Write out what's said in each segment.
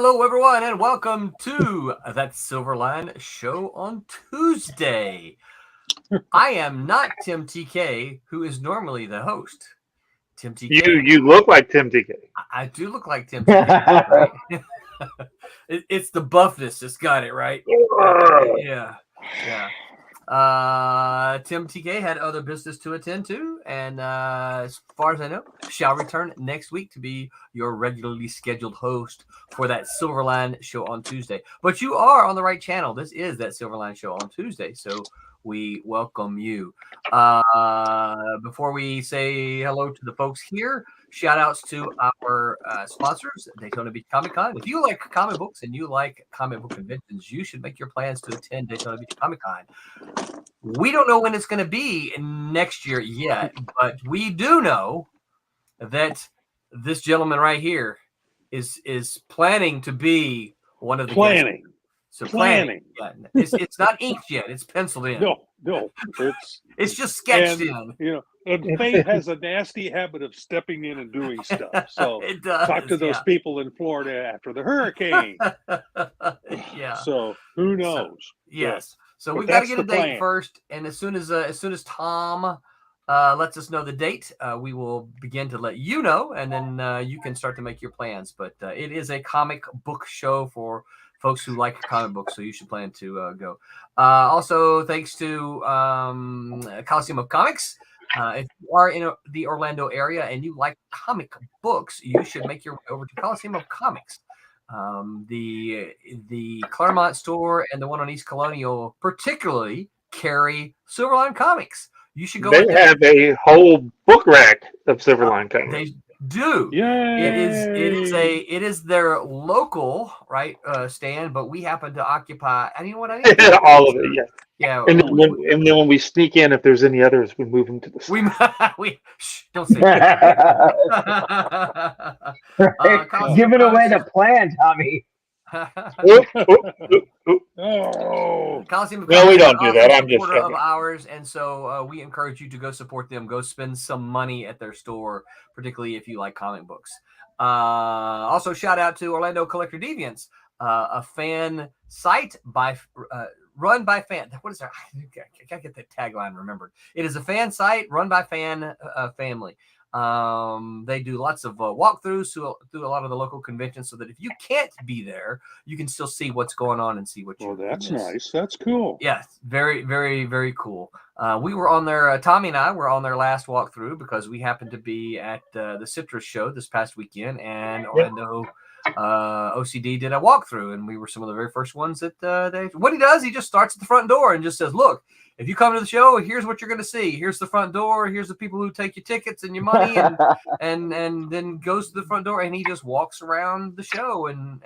Hello, everyone, and welcome to That Silverline Show on Tuesday. I am not Tim TK, who is normally the host. Tim TK. You look like Tim TK. I do look like Tim TK, right? It's the buffness that's got it, right? Yeah. Tim TK had other business to attend to, and as far as I know, shall return next week to be your regularly scheduled host for That Silverline Show on Tuesday. But you are on the right channel. This is That Silverline Show on Tuesday, so we welcome you. Before we say hello to the folks here, shout outs to our sponsors, Daytona Beach Comic Con. If you like comic books and you like comic book conventions, you should make your plans to attend Daytona Beach Comic Con. We don't know when it's going to be next year yet, but we do know that this gentleman right here is planning to be one of the planning. Guests. So planning. Yeah. It's not inked yet. It's penciled in. No. It's just sketched in. You know, and fate has a nasty habit of stepping in and doing stuff. So it does, talk to those people in Florida after the hurricane. Yeah. So who knows? Yes. So we've got to get a date first, and as soon as Tom lets us know the date, we will begin to let you know, and then you can start to make your plans. But it is a comic book show for folks who like comic books, so you should plan to go. Also, thanks to Coliseum of Comics. If you are in the Orlando area and you like comic books, you should make your way over to Coliseum of Comics. The Claremont store and the one on East Colonial particularly carry Silverline comics. You should go. They have a whole book rack of Silverline comics. They do. Yay. It is their local stand, but we happen to occupy. And you know what I mean? All of it, yeah. Yeah. And then when we sneak in, if there's any others, we move them to the side. We don't say that. Giving away the plan, Tommy. Coliseum of no, we don't do that. I'm just of ours, and so we encourage you to go support them. Go spend some money at their store, particularly if you like comic books. Also, shout out to Orlando Collector Deviants, a fan site run by fan. What is that? I gotta get that tagline remembered. It is a fan site run by fan family. They do lots of walkthroughs through a lot of the local conventions, so that if you can't be there, you can still see what's going on and see what you. Oh, that's nice. That's cool. Yeah, very, very, very cool. We were on there. Tommy and I were on their last walkthrough because we happened to be at the Citrus show this past weekend, and Orlando OCD did a walkthrough, and we were some of the very first ones that what he does, he just starts at the front door and just says, "Look, if you come to the show, here's what you're going to see. Here's the front door. Here's the people who take your tickets and your money," and then goes to the front door, and he just walks around the show, and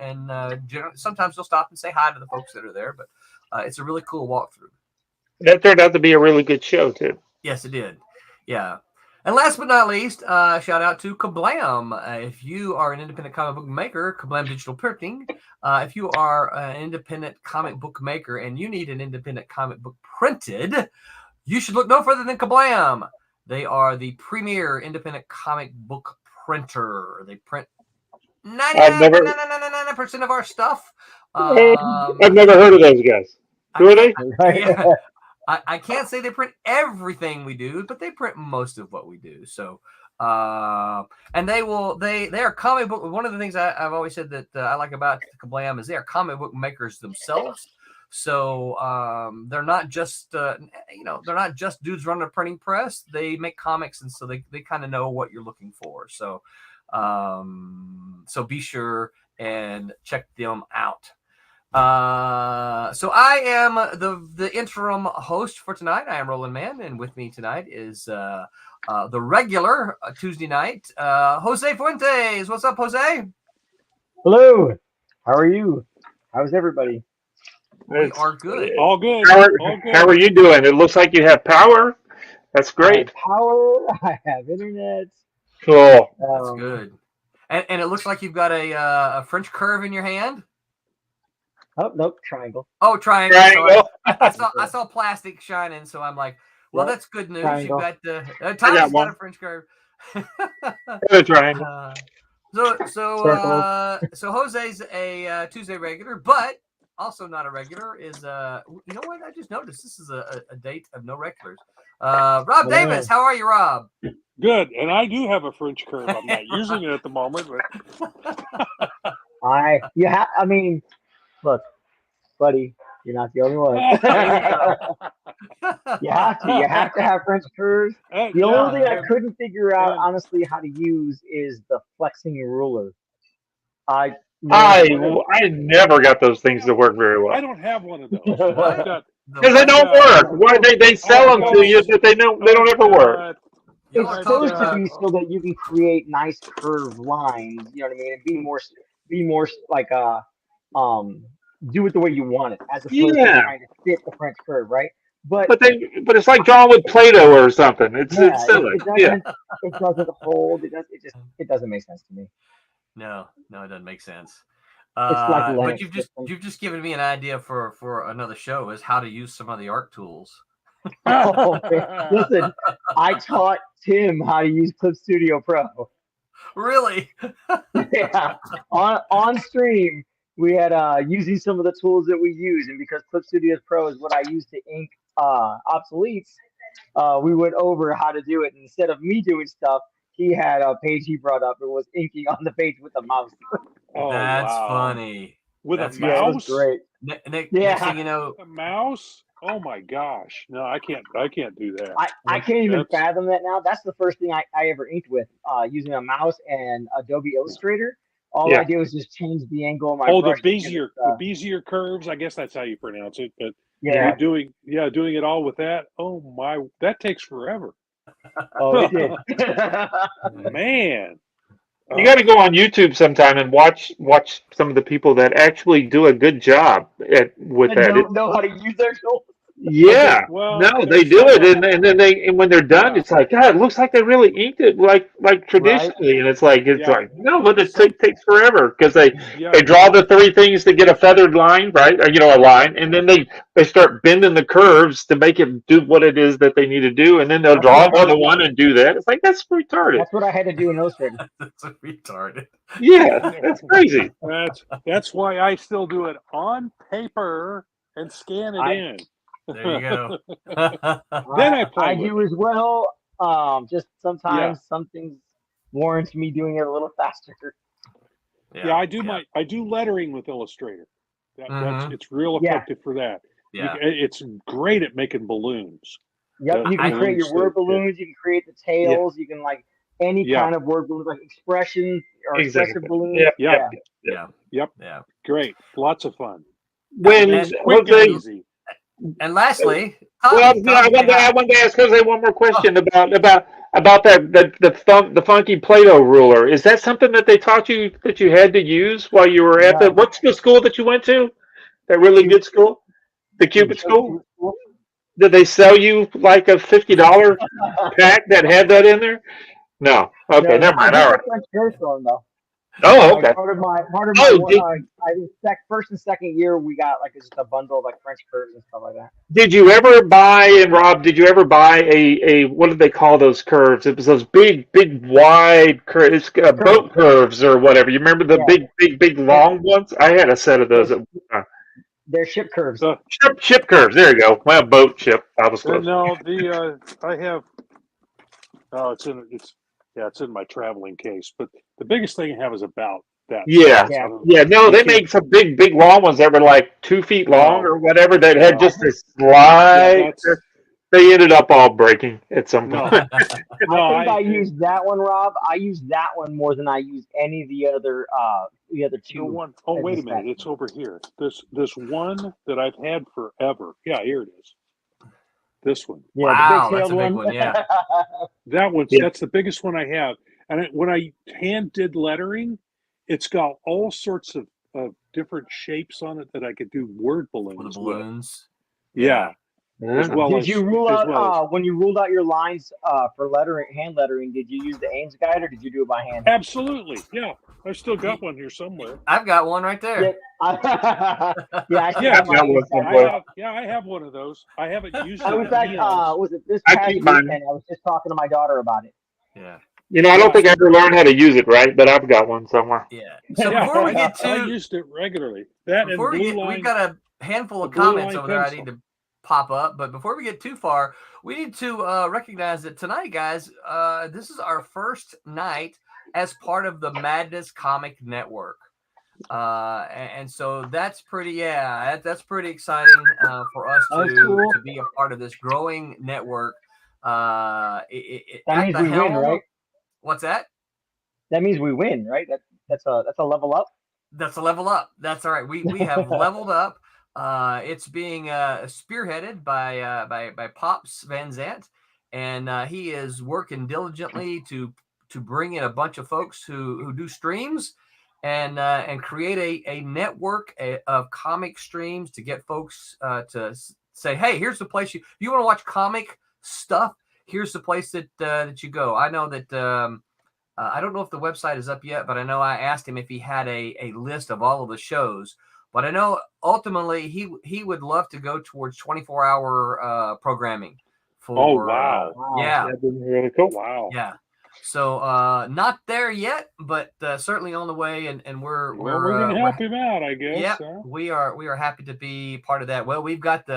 sometimes he'll stop and say hi to the folks that are there. But it's a really cool walkthrough. That turned out to be a really good show too. Yes, it did. Yeah. And last but not least, shout out to Kablam. If you are an independent comic book maker, Kablam Digital Printing. If you are an independent comic book maker and you need an independent comic book printed, you should look no further than Kablam. They are the premier independent comic book printer. They print 99% of our stuff. I've never heard of those guys. Who are they? Yeah. I can't say they print everything we do, but they print most of what we do. So, and they are comic book. One of the things I've always said that I like about Kablam is they are comic book makers themselves. So they're not just they're not just dudes running a printing press. They make comics, and so they kind of know what you're looking for. So so be sure and check them out. So I am the interim host for tonight. I am Roland Mann, and with me tonight is the regular Tuesday night, Jose Fuentes. What's up, Jose? Hello. How are you? How's everybody? We are good. All good. How are you doing? It looks like you have power. That's great. I have power. I have internet. Cool. That's good. And it looks like you've got a French curve in your hand. Oh, nope, triangle. Oh, triangle. Triangle. So I saw plastic shining, so I'm like, well, that's good news. Triangle. You've got Tommy's got a French curve. A triangle. So Jose's a Tuesday regular, but also not a regular is you know what? I just noticed this is a date of no regulars. Rob Davis, how are you, Rob? Good, and I do have a French curve. I'm not using it at the moment, but I mean, look, buddy, you're not the only one. You have to have French curves. The only thing I couldn't figure out, honestly, how to use is the flexing ruler. I never got those things to work very well. I don't have one of those. What? Because they don't work. Why they sell them to you, but they don't ever work. It's supposed to be so that you can create nice curved lines. You know what I mean? And be more like do it the way you want it, as opposed to trying to fit the French curve, right? But it's like drawing with Play-Doh or something. It's silly. It doesn't hold. It doesn't make sense to me. No, it doesn't make sense. It's like but you've just given me an idea for another show is how to use some of the art tools. Oh, listen, I taught Tim how to use Clip Studio Pro. Really? Yeah. On stream, we had using some of the tools that we use, and because Clip Studio Pro is what I use to ink obsoletes, we went over how to do it. And instead of me doing stuff, he had a page he brought up. It was inking on the page with a mouse. Oh, that's wow. funny. With that's a mouse? Great. Next thing you know, a mouse? Oh my gosh! No, I can't do that. I can't even fathom that now. That's the first thing I ever inked with, using a mouse and Adobe Illustrator. All I do is just change the angle of my brush. The Bezier curves. I guess that's how you pronounce it. But you're doing it all with that. Oh my, that takes forever. Oh, it did. Man. You got to go on YouTube sometime and watch some of the people that actually do a good job with that. Don't know how to use their tools. Yeah, they do it, and then when they're done, it's like, God, it looks like they really inked it like traditionally, right. And it's like no, but it takes forever because they draw the three things to get a feathered line, right? Or, a line, and then they start bending the curves to make it do what it is that they need to do, and then they'll draw another one and do that. It's like that's retarded. That's what I had to do in Illustrator. That's retarded. Yeah, that's crazy. That's why I still do it on paper and scan it in. There you go. Then I do as well. Just sometimes some things warrants me doing it a little faster. Yeah, I do lettering with Illustrator. It's real effective for that. Yeah, it's great at making balloons. Yep, you can create your word balloons. You can create the tails. You can any kind of word balloons, like expression or expressive balloons. Yeah. Great, lots of fun. Easy. And lastly, I wanted to ask Jose one more question about the funky Play-Doh ruler. Is that something that they taught you that you had to use while you were at what's the school that you went to? That really good school, the Cupid School. Did they sell you like a $50 pack that had that in there? No. Okay, never mind. All right. Oh, okay. Part of my I think first and second year we got just a bundle of French curves and stuff like that. Did you ever buy, and Rob, a what did they call those curves? It was those big wide curves, boat curves or whatever. You remember the big long ones? I had a set of those. They're ship curves. Ship curves. There you go. Well, boat ship. I was close. No, I have. Oh, it's in my traveling case, but the biggest thing I have is about that. No, they made some big long ones that were like 2 feet long or whatever that had just this slide. They ended up all breaking at some point. I used that one, Rob. I used that one more than I used any of the other two. Oh, wait a minute, it's over here. This one that I've had forever. Yeah, here it is. This one. Yeah, wow, that's a big one. Yeah. That's the biggest one I have. And when I hand did lettering, it's got all sorts of different shapes on it that I could do word balloons with. Yeah. Did you rule out when you ruled out your lines for hand lettering? Did you use the Ames guide or did you do it by hand? Absolutely, yeah. I've still got one here somewhere. I've got one right there. I have one of those. I haven't used it. Was it this past weekend? I was just talking to my daughter about it. Yeah. I don't think I ever learned how to use it right, but I've got one somewhere. Yeah. So before we get to, I used it regularly. That and blue line. We've got a handful of comments over there I need to pop up, but before we get too far, we need to recognize that tonight, guys, this is our first night as part of the Madness Comic Network. And so that's pretty, that's pretty exciting for us to be a part of this growing network. That means we win, right? What's that? That means we win, right? That's a level up. That's a level up. That's all right. We have leveled up. It's being spearheaded by Pops Van Zant, and he is working diligently to bring in a bunch of folks who do streams and create a network of comic streams to get folks to say, hey, here's the place you want to watch comic stuff. Here's the place that you go. I know that I don't know if the website is up yet, but I know I asked him if he had a list of all of the shows. But I know ultimately he would love to go towards 24-hour programming. For, wow! Yeah, that'd be really cool. Wow! Yeah. So not there yet, but certainly on the way, and we're going to help him out, I guess. Yeah, we are happy to be part of that. Well, we've got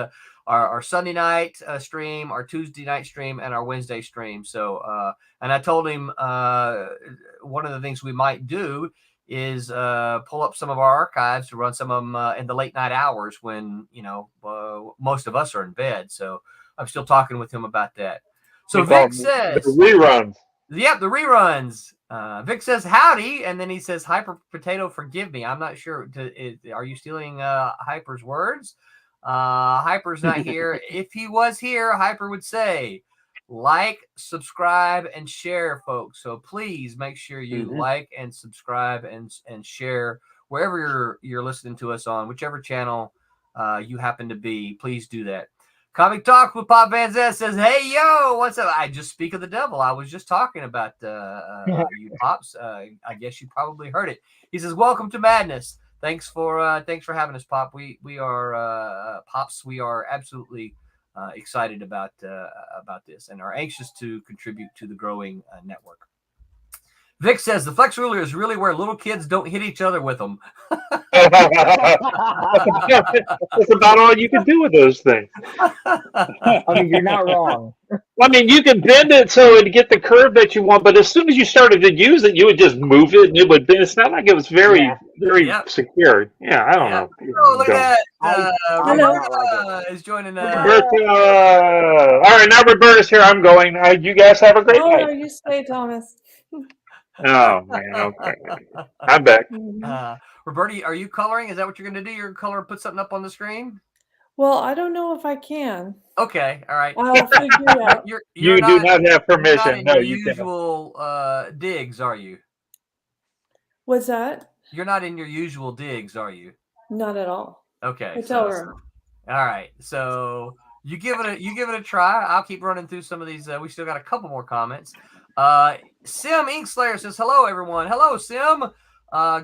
our Sunday night stream, our Tuesday night stream, and our Wednesday stream. So and I told him one of the things we might do is pull up some of our archives to run some of them in the late night hours when most of us are in bed. So I'm still talking with him about that. So Vic says the reruns. Yep, the reruns. Vic says howdy, and then he says, Hyper Potato, forgive me. I'm not sure. Are you stealing Hyper's words? Hyper's not here. If he was here, Hyper would say, like, subscribe, and share, folks. So please make sure you like and subscribe and share wherever you're listening to us on, whichever channel you happen to be. Please do that. Comic Talk with Pop Van Zant says, hey, yo, what's up? I just speak of the devil. I was just talking about you, Pops. I guess you probably heard it. He says, welcome to Madness. Thanks for having us, Pop. We are Pops. We are absolutely excited about this and are anxious to contribute to the growing network. Vic says the flex ruler is really where little kids don't hit each other with them. That's about all you can do with those things. I mean, you're not wrong. I mean, you can bend it so it'd get the curve that you want, but as soon as you started to use it, you would just move it and it would bend. It's not like it was very secure. Yeah, I don't know. Oh, look at that. Roberta is joining us. Roberta. All right, now Roberta's here. I'm going. You guys have a great night. No, you stay, Thomas. Oh, man. Okay. I'm back. Roberta, are you coloring? Is that what you're going to do? You're going to color and put something up on the screen? Well, I don't know if I can. Okay. All right. I'll figure it out. You do not have permission. No, you usual digs, are you? What's that? You're not in your usual digs, are you? Not at all. Okay. Hotel room. All right. So you give it a try. I'll keep running through some of these. We still got a couple more comments. Sim Inkslayer says, hello, everyone. Hello, Sim.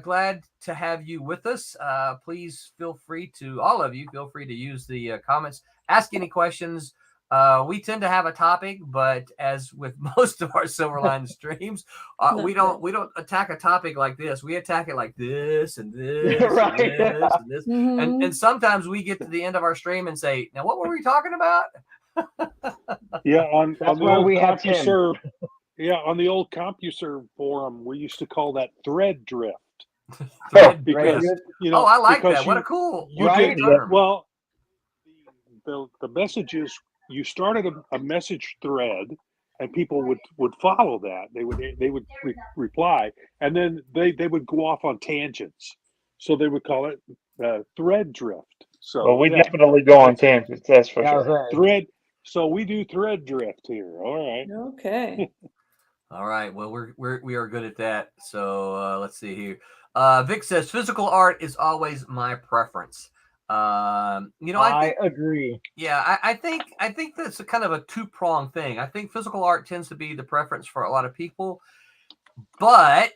Glad to have you with us. Please feel free to use the comments. Ask any questions. We tend to have a topic, but as with most of our Silverline streams, we don't attack a topic like this. We attack it like this and this, right. And this and this. Mm-hmm. And sometimes we get to the end of our stream and say, now what were we talking about? On the old CompuServe. Yeah, on the old CompuServe forum, we used to call that thread drift. Because I like that. What a cool term. Well, the message is you started a message thread, and people would follow that. They would reply, and then they would go off on tangents. So they would call it thread drift. So we definitely go on tangents. That's for sure. Thread. So we do thread drift here. All right. Okay. All right. Well, we are good at that. So let's see here. Vic says physical art is always my preference. I agree. Yeah, I think that's a kind of a two-pronged thing. I think physical art tends to be the preference for a lot of people, but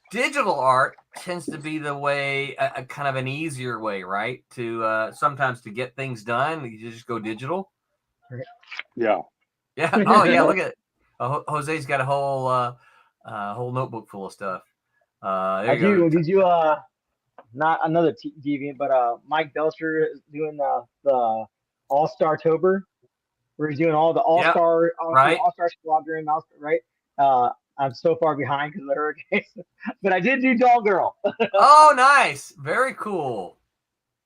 digital art tends to be the way, a kind of an easier way, right? To sometimes to get things done, you just go digital. Yeah. Yeah. Oh, yeah. Look at it. Jose's got a whole notebook full of stuff. I do. Did you not another deviant, but Mike Belcher is doing the All-Star Tober, where he's doing all the All-Star, right? All-Star Squadron, right? I'm so far behind because of the hurricanes, but I did do Doll Girl. Oh, nice! Very cool.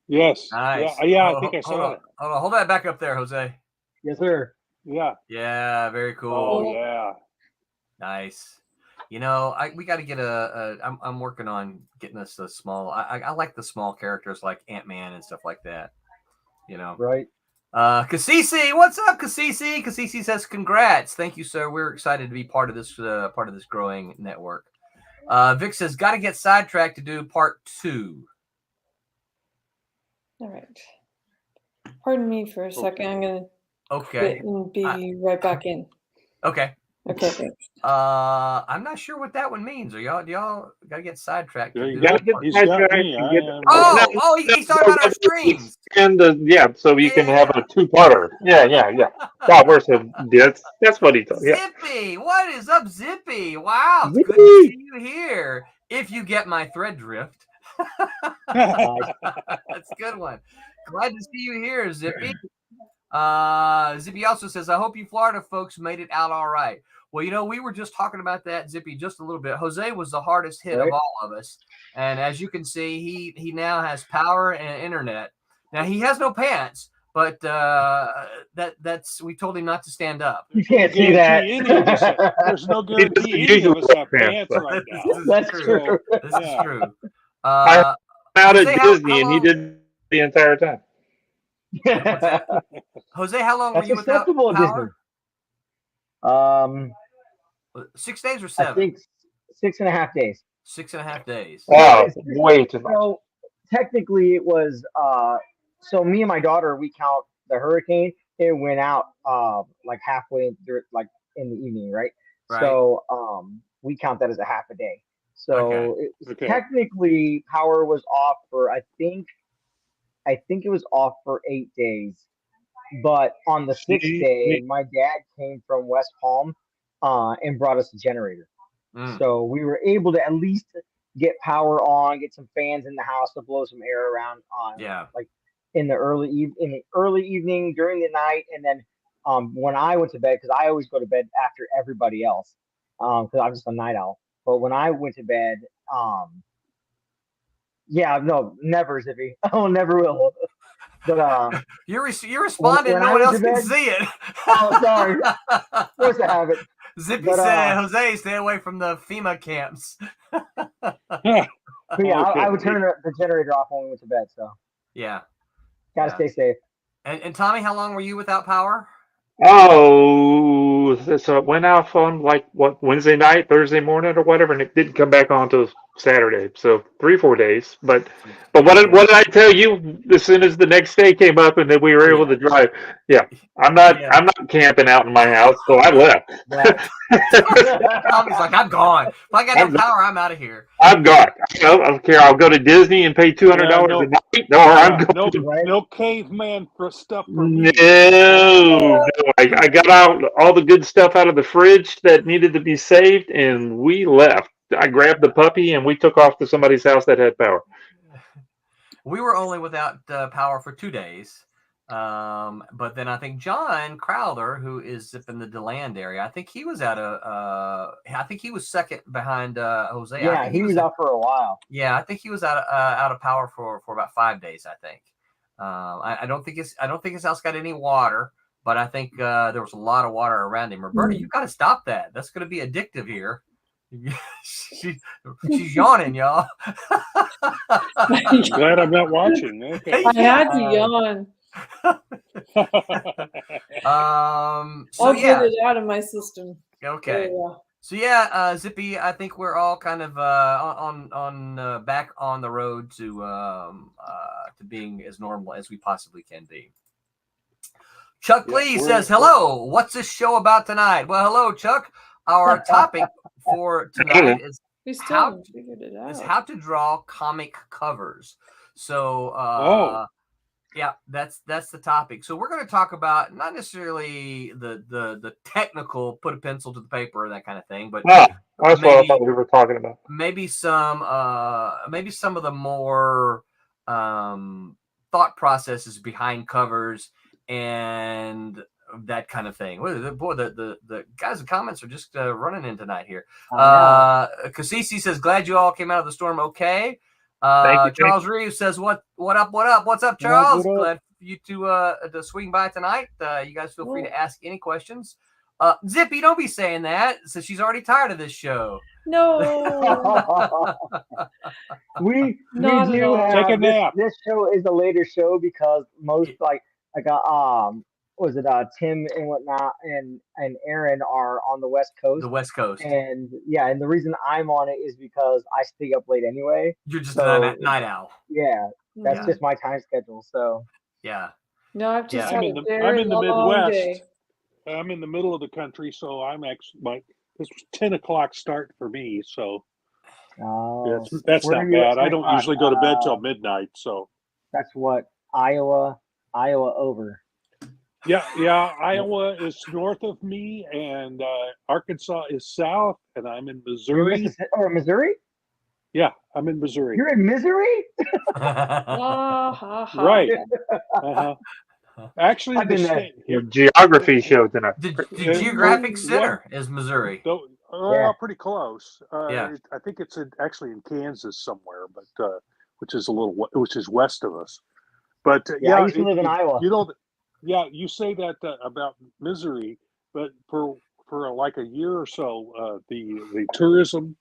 Yes. Nice. Yeah. I think I saw it. Hold that back up there, Jose. Yes, sir. Yeah. Yeah, very cool. Oh, yeah. Nice. You know, we got to get I'm working on getting us a small. I like the small characters like Ant-Man and stuff like that. You know, right? Cassisi, what's up, Cassisi? Cassisi says, "Congrats, thank you, sir. We're excited to be part of this growing network." Vic says, "Got to get sidetracked to do part 2." All right. Pardon me for a second. I'm gonna okay and be right back in. Okay. Okay, thanks. I'm not sure what that one means. Do y'all got to get sidetracked? He's got he's talking about our streams. And so you can have a 2-parter. Yeah. God, where's him? That's what he thought. Yeah. Zippy, what is up, Zippy? Wow, it's good to see you here. If you get my thread drift. That's a good one. Glad to see you here, Zippy. Zippy also says, "I hope you Florida folks made it out all right." Well, you know, we were just talking about that, Zippy, just a little bit. Jose was the hardest hit of all of us, and as you can see, he now has power and internet. Now he has no pants, but that's we told him not to stand up. You can't see that. There's no guarantee any of us have pants right now. That's true. This is true. I'm out at Disney, and he did the entire time. Jose, how long were you without power? 6 days or 7? I think 6.5 days. 6.5 days. Oh, way too much. So technically, it was. So me and my daughter, we count the hurricane. It went out like halfway through, like in the evening, right? So we count that as a half a day. So technically, power was off for I think it was off for 8 days. But on the 6th day, my dad came from West Palm and brought us a generator. So we were able to at least get power on, get some fans in the house to blow some air around like in the early evening, during the night, and then when I went to bed, because I always go to bed after everybody else, because I'm just a night owl. But when I went to bed, never, Zippy. Oh, never will. But you're responding. No one else can see it. Oh, sorry. Of course I have it. Zippy said, "Jose, stay away from the FEMA camps." I would turn the generator off when we went to bed. So gotta stay safe. And Tommy, how long were you without power? Oh, so it went off on Wednesday night, Thursday morning, or whatever, and it didn't come back on until Saturday. So 3-4 days. But what did I tell you as soon as the next day came up and then we were able to drive? Yeah, I'm not camping out in my house, so I left. Tommy's like, I'm gone. If I got no power, I'm out of here. I'm gone. I don't care. I'll go to Disney and pay $200 a night. No caveman for stuff for me. No. I got out all the good stuff out of the fridge that needed to be saved, and we left. I grabbed the puppy, and we took off to somebody's house that had power. We were only without power for 2 days. But then I think John Crowder, who is up in the DeLand area, I think he was I think he was second behind Jose. Yeah, he was out for a while. Yeah, I think he was out of power for about 5 days. I think. I don't think his house got any water, but I think there was a lot of water around him. Roberta, you got to stop that. That's going to be addictive here. She's yawning, y'all. Glad I'm not watching. Okay. I had to yawn. I'll get it out of my system. Okay. So Zippy, I think we're all kind of on back on the road to being as normal as we possibly can be. Chuck Lee says, "Hello, what's this show about tonight?" Well, hello, Chuck. Our topic for tonight is how to draw comic covers. So Yeah, that's the topic. So we're going to talk about not necessarily the technical, put a pencil to the paper and that kind of thing, but that's what I thought we were talking about. Maybe some of the more thought processes behind covers and that kind of thing. Boy, the guys' comments are just running in tonight here. Cassisi says, "Glad you all came out of the storm okay." Charles Reeves says, "What up? What's up, Charles? Glad for you to swing by tonight. You guys feel free to ask any questions. Zippy, don't be saying that. So she's already tired of this show. No. we do have take a nap. This show is a later show because most Tim and whatnot and Aaron are on the West Coast. The West Coast. And and the reason I'm on it is because I stay up late anyway. You're just a night owl. Yeah. That's just my time schedule. So yeah. No, I've just had I'm in the Midwest. I'm in the middle of the country, so I'm actually this was 10 o'clock start for me, so that's not bad. I don't usually go to bed till midnight, so that's what Iowa over. Yeah. Iowa is north of me, and Arkansas is south, and I'm in Missouri. Missouri? Yeah, I'm in Missouri. You're in Missouri? Right. Actually, I've been there. Your geography show tonight. The geographic center is Missouri. Pretty close. I think it's actually in Kansas somewhere, but which is west of us. But I used to live in Iowa. You say that about Missouri, but for like a year or so, the tourism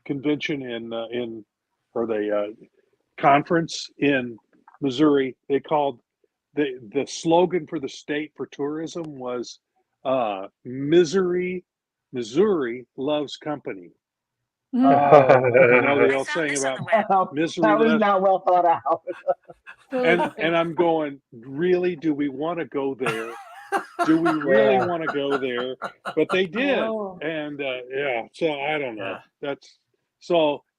convention or the conference in Missouri, they called the slogan for the state for tourism was Missouri loves company. You know the old saying about misery. That was not well thought out. And I'm going, really? Do we want to go there? Do we really want to go there? But they did, and so I don't know.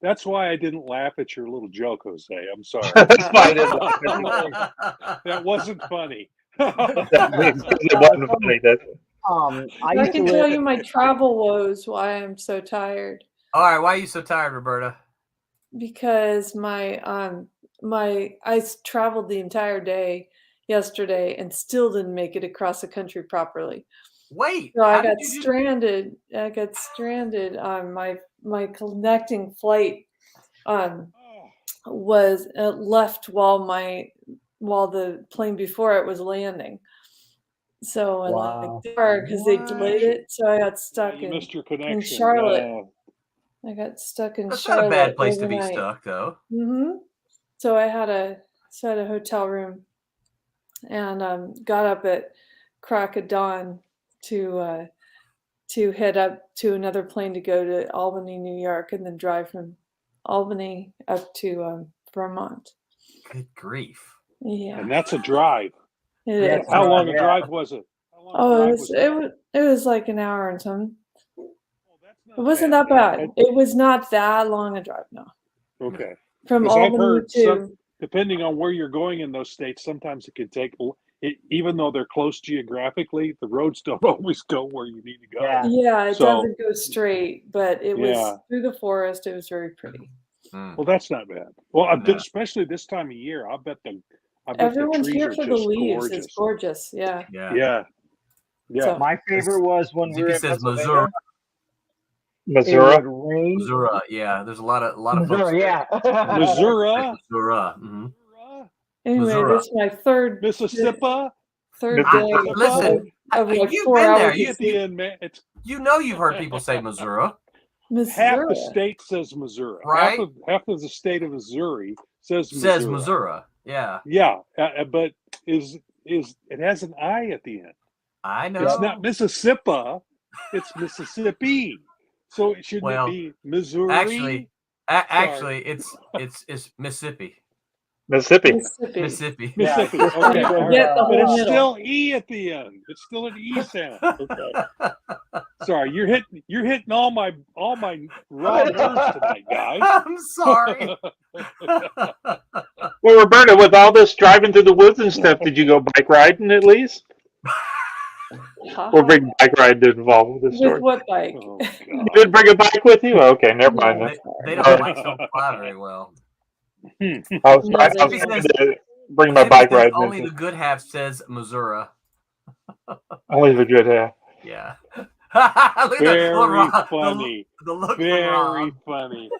That's why I didn't laugh at your little joke, Jose. I'm sorry. That wasn't funny. It wasn't funny. I can tell you my travel woes why I'm so tired. All right, why are you so tired, Roberta? Because I traveled the entire day yesterday and still didn't make it across the country properly. Wait, so I got stranded. My connecting flight was left while the plane before it was landing. So because they delayed it, so I got stuck in Charlotte. I got stuck in Charlotte. That's not a bad place to be stuck, though. Mm-hmm. So I had a hotel room, and got up at crack of dawn to head up to another plane to go to Albany, New York, and then drive from Albany up to Vermont. Good grief! Yeah, and that's a drive. It is. How long a drive was it? It was like an hour and something. It wasn't that bad. It was not that long a drive, no. Okay. From Albany to... depending on where you're going in those states, sometimes it can take, even though they're close geographically, the roads don't always go where you need to go. Yeah, it doesn't go straight, but it was through the forest. It was very pretty. Well, that's not bad. Well, especially this time of year, I bet everyone's the here for the leaves. Gorgeous. It's gorgeous. Yeah. So my favorite was when we were in Pennsylvania. Missouri, yeah. There's a lot of Missouri, folks. Missouri. Mm-hmm. Anyway, this is my third Mississippi. Third day. Listen, of like you've 4 been hours. there. You know you've heard people say Missouri. Half the state says Missouri. Right? Half of the state of Missouri says Missouri. Yeah. Yeah, but it has an I at the end. I know. It's not Mississippi. It's Mississippi. So it shouldn't be Missouri. Actually, it's Mississippi. Mississippi. Mississippi. Okay. Get the But it's whole still E at the end. It's still an E sound. Okay. Sorry, you're hitting all my wrong words tonight, guys. I'm sorry. Well, Roberta, with all this driving through the woods and stuff, did you go bike riding at least? Or bring bike ride to involve with this story? With what bike? Oh, You didn't bring a bike with you? Okay, never mind. They don't bikes don't fly very well. I was trying to bring my bike ride. Only the good half says Missouri. Only the good half. Yeah. Very funny. The look Very funny.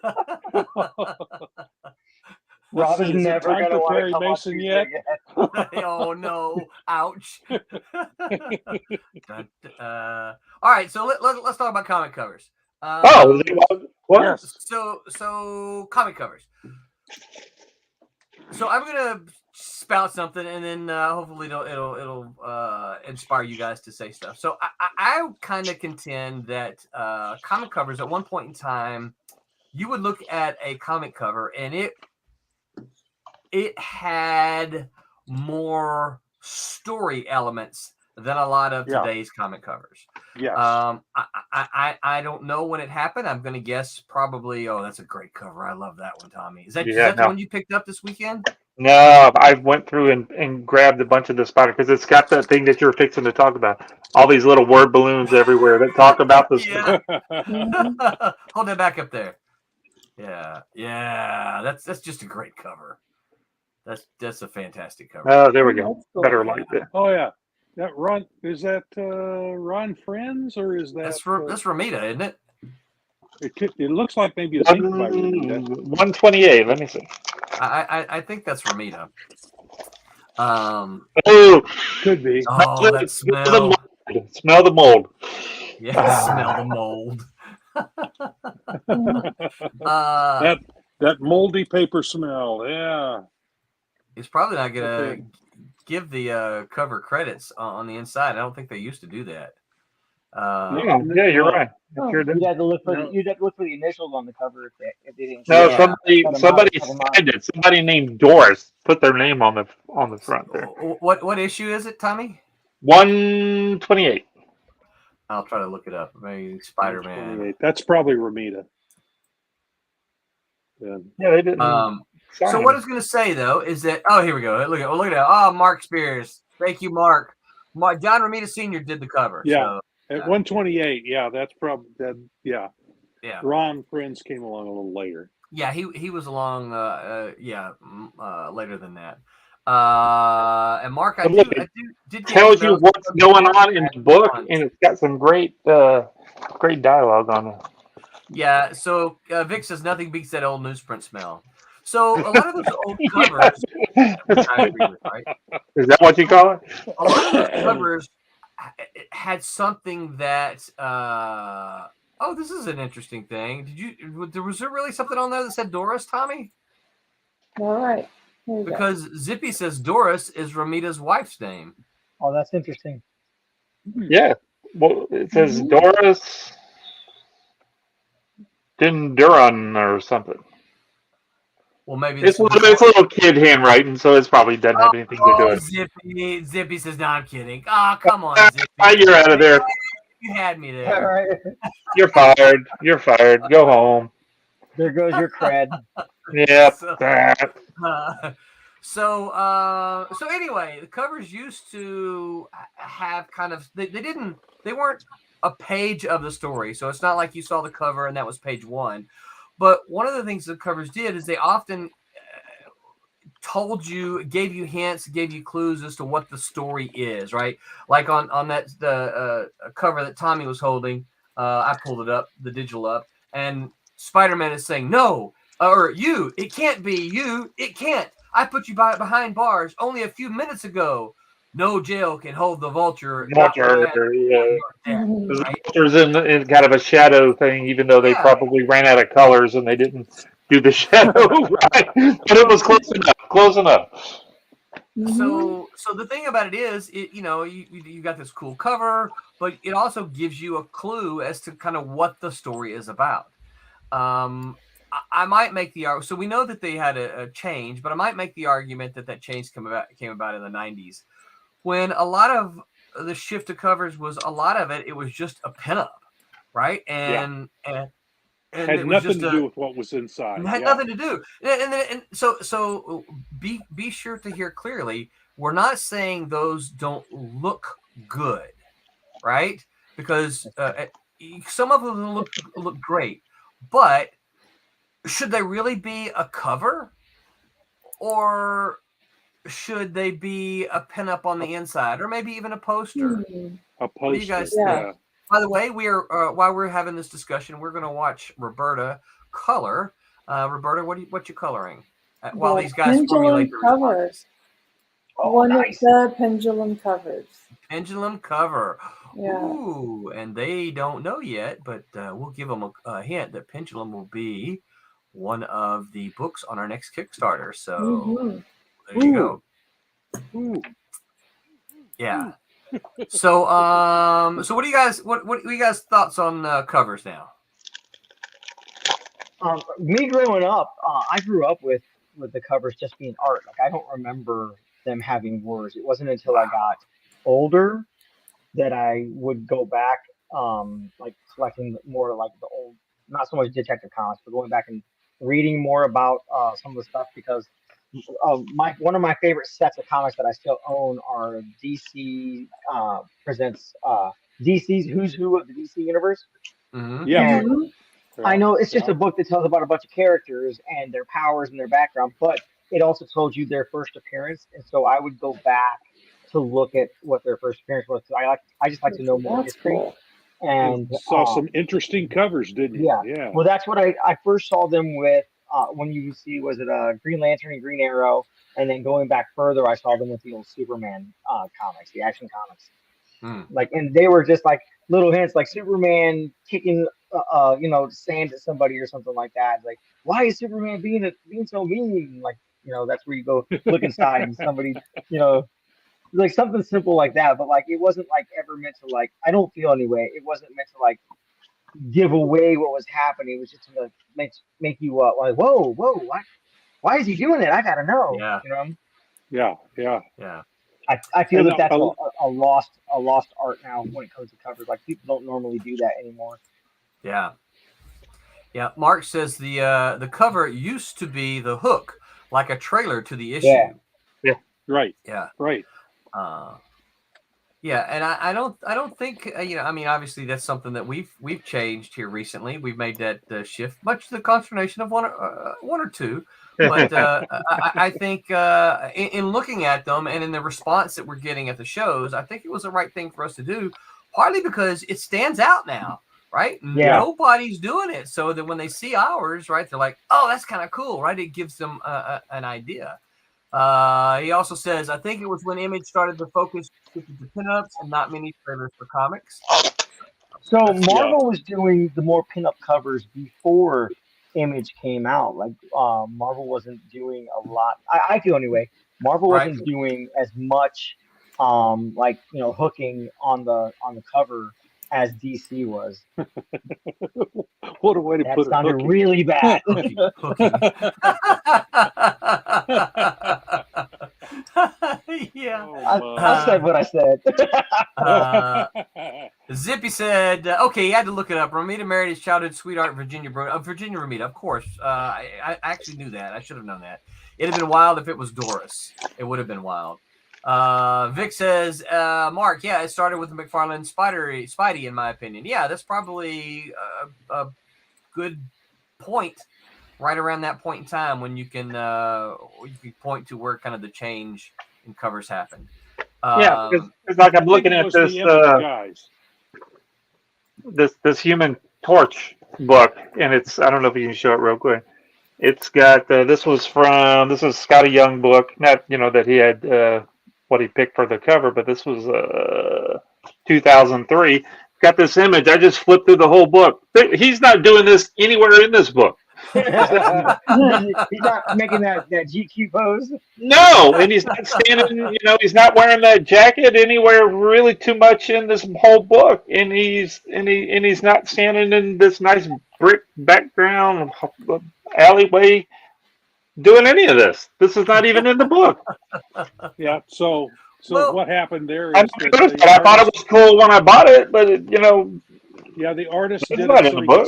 Rob is never going to want Perry to come Mason on yet. Oh no! Ouch. All right, so let's talk about comic covers. What? So comic covers. So I'm gonna spout something, and then hopefully it'll inspire you guys to say stuff. So I kind of contend that comic covers at one point in time, you would look at a comic cover, and it had more story elements than a lot of today's comic covers. Yes. I don't know when it happened. I'm going to guess probably. Oh, that's a great cover. I love that one, Tommy. Is that the one you picked up this weekend? No, I went through and grabbed a bunch of the spider because it's got that thing that you're fixing to talk about. All these little word balloons everywhere that talk about this. Hold that back up there. Yeah. That's just a great cover. That's a fantastic cover. Oh, there we go. Cool. Better like that. Oh yeah. That Ron is that Ron Friends or is that that's Romita, isn't it? It looks like maybe it's inked by Romita. 128. Let me see. I think that's Romita. Could be. Oh, that smell. Smell the mold. Yeah, smell the mold. That moldy paper smell. Yeah. He's probably not gonna give the cover credits on the inside. I don't think they used to do that. Yeah, you're right. You'd have to look for the initials on the cover if they didn't. No, somebody signed it. Somebody named Doris put their name on the front there. What issue is it, Tommy? 128. I'll try to look it up. Maybe Spider-Man. That's probably Romita. Yeah, they didn't. So what I was going to say though is that here we go. Look at that. Oh, Mark Spears. Thank you, Mark. John Romita Sr. did the cover. Yeah. So, at 128. Yeah, that's probably that. Yeah. Yeah. Ron Friends came along a little later. Yeah, he was along. Later than that. And Mark, I did tell you what's going on in the book, and it's got some great dialogue on it. Yeah, so Vic says nothing beats that old newsprint smell. So a lot of those old covers, I agree with, right? Is that what you call it? A lot of those covers had something that. This is an interesting thing. Was there really something on there that said Doris, Tommy? All right. Because Zippy says Doris is Romita's wife's name. Oh, that's interesting. Yeah. Well, it says Doris Gingerton or something. Well, maybe it's a little kid handwriting, so it probably doesn't have anything to do with it. Zippy says, "No, I'm kidding." Oh, come on, Zippy. You're out of there. You had me there. Right. You're fired. You're fired. Go home. There goes your cred. Yep. So anyway, the covers used to have kind of they weren't a page of the story, so it's not like you saw the cover and that was page one. But one of the things the covers did is they often gave you hints, gave you clues as to what the story is, right? Like on that the cover that Tommy was holding, I pulled it up, the digital up, and Spider-Man is saying, "No, or you, it can't be you, it can't. I put you behind bars only a few minutes ago. No jail can hold the vulture." The vulture's in kind of a shadow thing, even though they probably ran out of colors and they didn't do the shadow right. But it was close enough. So the thing about it is, you got this cool cover, but it also gives you a clue as to kind of what the story is about. I might make the argument. So we know that they had a change, but I might make the argument that change came about in the 90s when a lot of the shift to covers was a lot of it. It was just a pinup, right? And had it was nothing to do with what was inside. It had nothing to do. And so be sure to hear clearly. We're not saying those don't look good, right? Because some of them look great, but should they really be a cover, or should they be a pinup on the inside, or maybe even a poster? A poster. What do you guys think? By the way, we are while we're having this discussion, we're going to watch Roberta color. Roberta, what you coloring? While these guys formulate the covers. One of the pendulum covers. Pendulum cover. Yeah. Ooh, and they don't know yet, but we'll give them a hint that Pendulum will be one of the books on our next Kickstarter. So there you go. Yeah. So what do you guys what are you guys thoughts on covers now? Me growing up, I grew up with the covers just being art. Like I don't remember them having words. It wasn't until I got older that I would go back, like collecting more like the old, not so much Detective Comics, but going back and reading more about some of the stuff, because one of my favorite sets of comics that I still own are DC presents DC's Who's Who of the DC universe. Yeah. And I know it's just a book that tells about a bunch of characters and their powers and their background, but it also told you their first appearance, and so I would go back to look at what their first appearance was. I just like to know more history. And you saw some interesting covers, didn't you? Yeah. Well, that's what I first saw them with. When you see, was it Green Lantern and Green Arrow, and then going back further, I saw them with the old Superman comics, the Action Comics. Like, and they were just like little hints, like Superman kicking, sand at somebody or something like that. Like, why is Superman being so mean? Like, that's where you go look inside and somebody, like something simple like that. But like, it wasn't like ever meant to like. I don't feel anyway. It wasn't meant to like give away what was happening. It was just to make you like, whoa, why is he doing it? I gotta know. Yeah. Yeah. I feel that's a lost art now when it comes to covers. Like people don't normally do that anymore. Yeah. Mark says the cover used to be the hook, like a trailer to the issue. Yeah. Right. Yeah. Right. Yeah, and I don't think I mean, obviously that's something that we've changed here recently. We've made that shift, much to the consternation of one or two. But I think in looking at them and in the response that we're getting at the shows, I think it was the right thing for us to do. Partly because it stands out now, right? Yeah. Nobody's doing it, so that when they see ours, right, they're like, "Oh, that's kind of cool," right? It gives them an idea. He also says, I think it was when Image started to focus to pinups and not many trailers for comics. So Marvel was doing the more pinup covers before Image came out. Like Marvel wasn't doing a lot. I feel anyway. Marvel wasn't doing as much, hooking on the cover as DC was. What a way to put it. That sounded really bad. Yeah. I said what I said. Zippy said, okay, he had to look it up. Ramita married his childhood sweetheart, Virginia Ramita. Of course. I actually knew that. I should have known that. It'd have been wild if it was Doris. It would have been wild. Vic says, Mark, it started with the McFarlane Spidey, in my opinion. Yeah, that's probably a good point right around that point in time when you can point to where kind of the change in covers happened. Because like I'm looking at this Human Torch book, and it's, I don't know if you can show it real quick. It's got this is Scotty Young book, not that he had what he picked for the cover, but this was 2003. Got this image. I just flipped through the whole book. He's not doing this anywhere in this book. He's not making that GQ pose. No, and he's not standing. He's not wearing that jacket anywhere really too much in this whole book, and he's not standing in this nice brick background, alleyway, doing any of this. This is not even in the book. Yeah. So Well, what happened there I is noticed that. I thought it was cool when I bought it, but yeah, the artist it's did not it in so the he could book.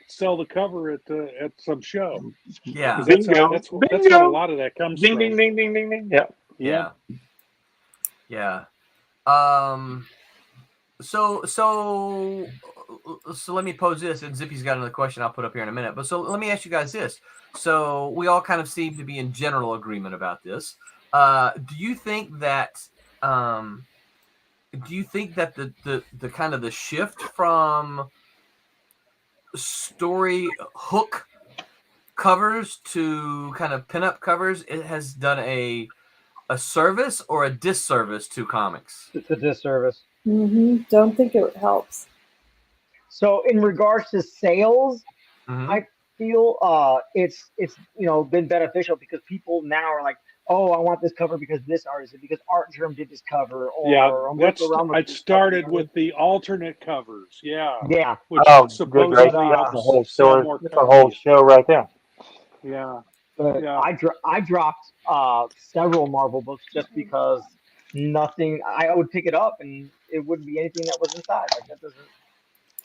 sell the cover at some show. Yeah. 'Cause Bingo. that's what a lot of that comes Ding, from. ding, ding, ding, ding, ding. Yeah. Yeah. Yeah. So let me pose this, and Zippy's got another question I'll put up here in a minute. But so let me ask you guys this. So we all kind of seem to be in general agreement about this. Do you think that the kind of the shift from story hook covers to kind of pinup covers, it has done a service or a disservice to comics? It's a disservice. Don't think it helps. So in regards to sales, I feel it's been beneficial because people now are like, oh, I want this cover because this artist, because Art Germ did this cover. Or I started with the alternate covers. Yeah. Yeah. Which supposedly That's a whole sell story. more That's a whole show right there. Yeah. But Yeah. I dropped several Marvel books just because nothing. I would pick it up and it wouldn't be anything that was inside. Like that doesn't.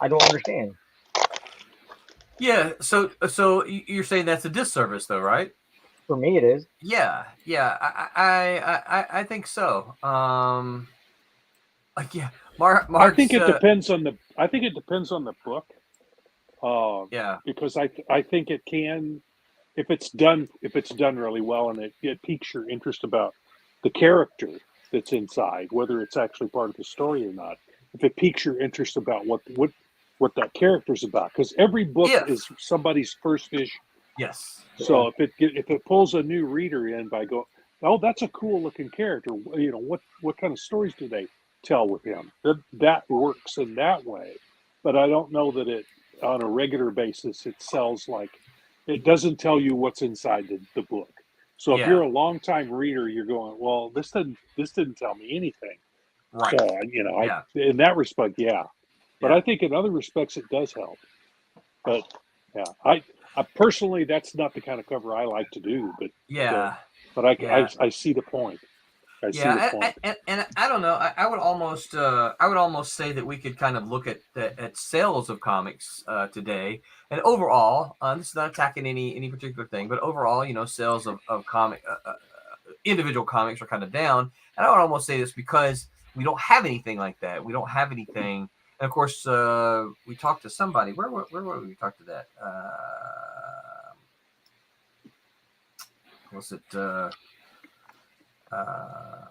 I don't understand. Yeah. So you're saying that's a disservice, though, right? For me, it is. Yeah. I think so. Yeah. Mark. I think it depends on the. I think it depends on the book. Yeah. Because I think it can, if it's done really well and it piques your interest about the character that's inside, whether it's actually part of the story or not. If it piques your interest about what that character's about, because every book is somebody's first vision. Yes. So if it pulls a new reader in by going, oh, that's a cool looking character. What kind of stories do they tell with him? That works in that way, but I don't know that it on a regular basis it sells like it doesn't tell you what's inside the book. So if you're a longtime reader, you're going, well, this didn't tell me anything. Right. So, in that respect, yeah. But I think in other respects it does help. But yeah, I personally, that's not the kind of cover I like to do. But but I see the point. I see the point. And I don't know. I would almost say that we could kind of look at sales of comics today, and overall, this is not attacking any particular thing, but overall, sales of comic individual comics are kind of down, and I would almost say this because we don't have anything like that. We don't have anything. And of course, we talked to somebody. Where were we talked to that? Was it? I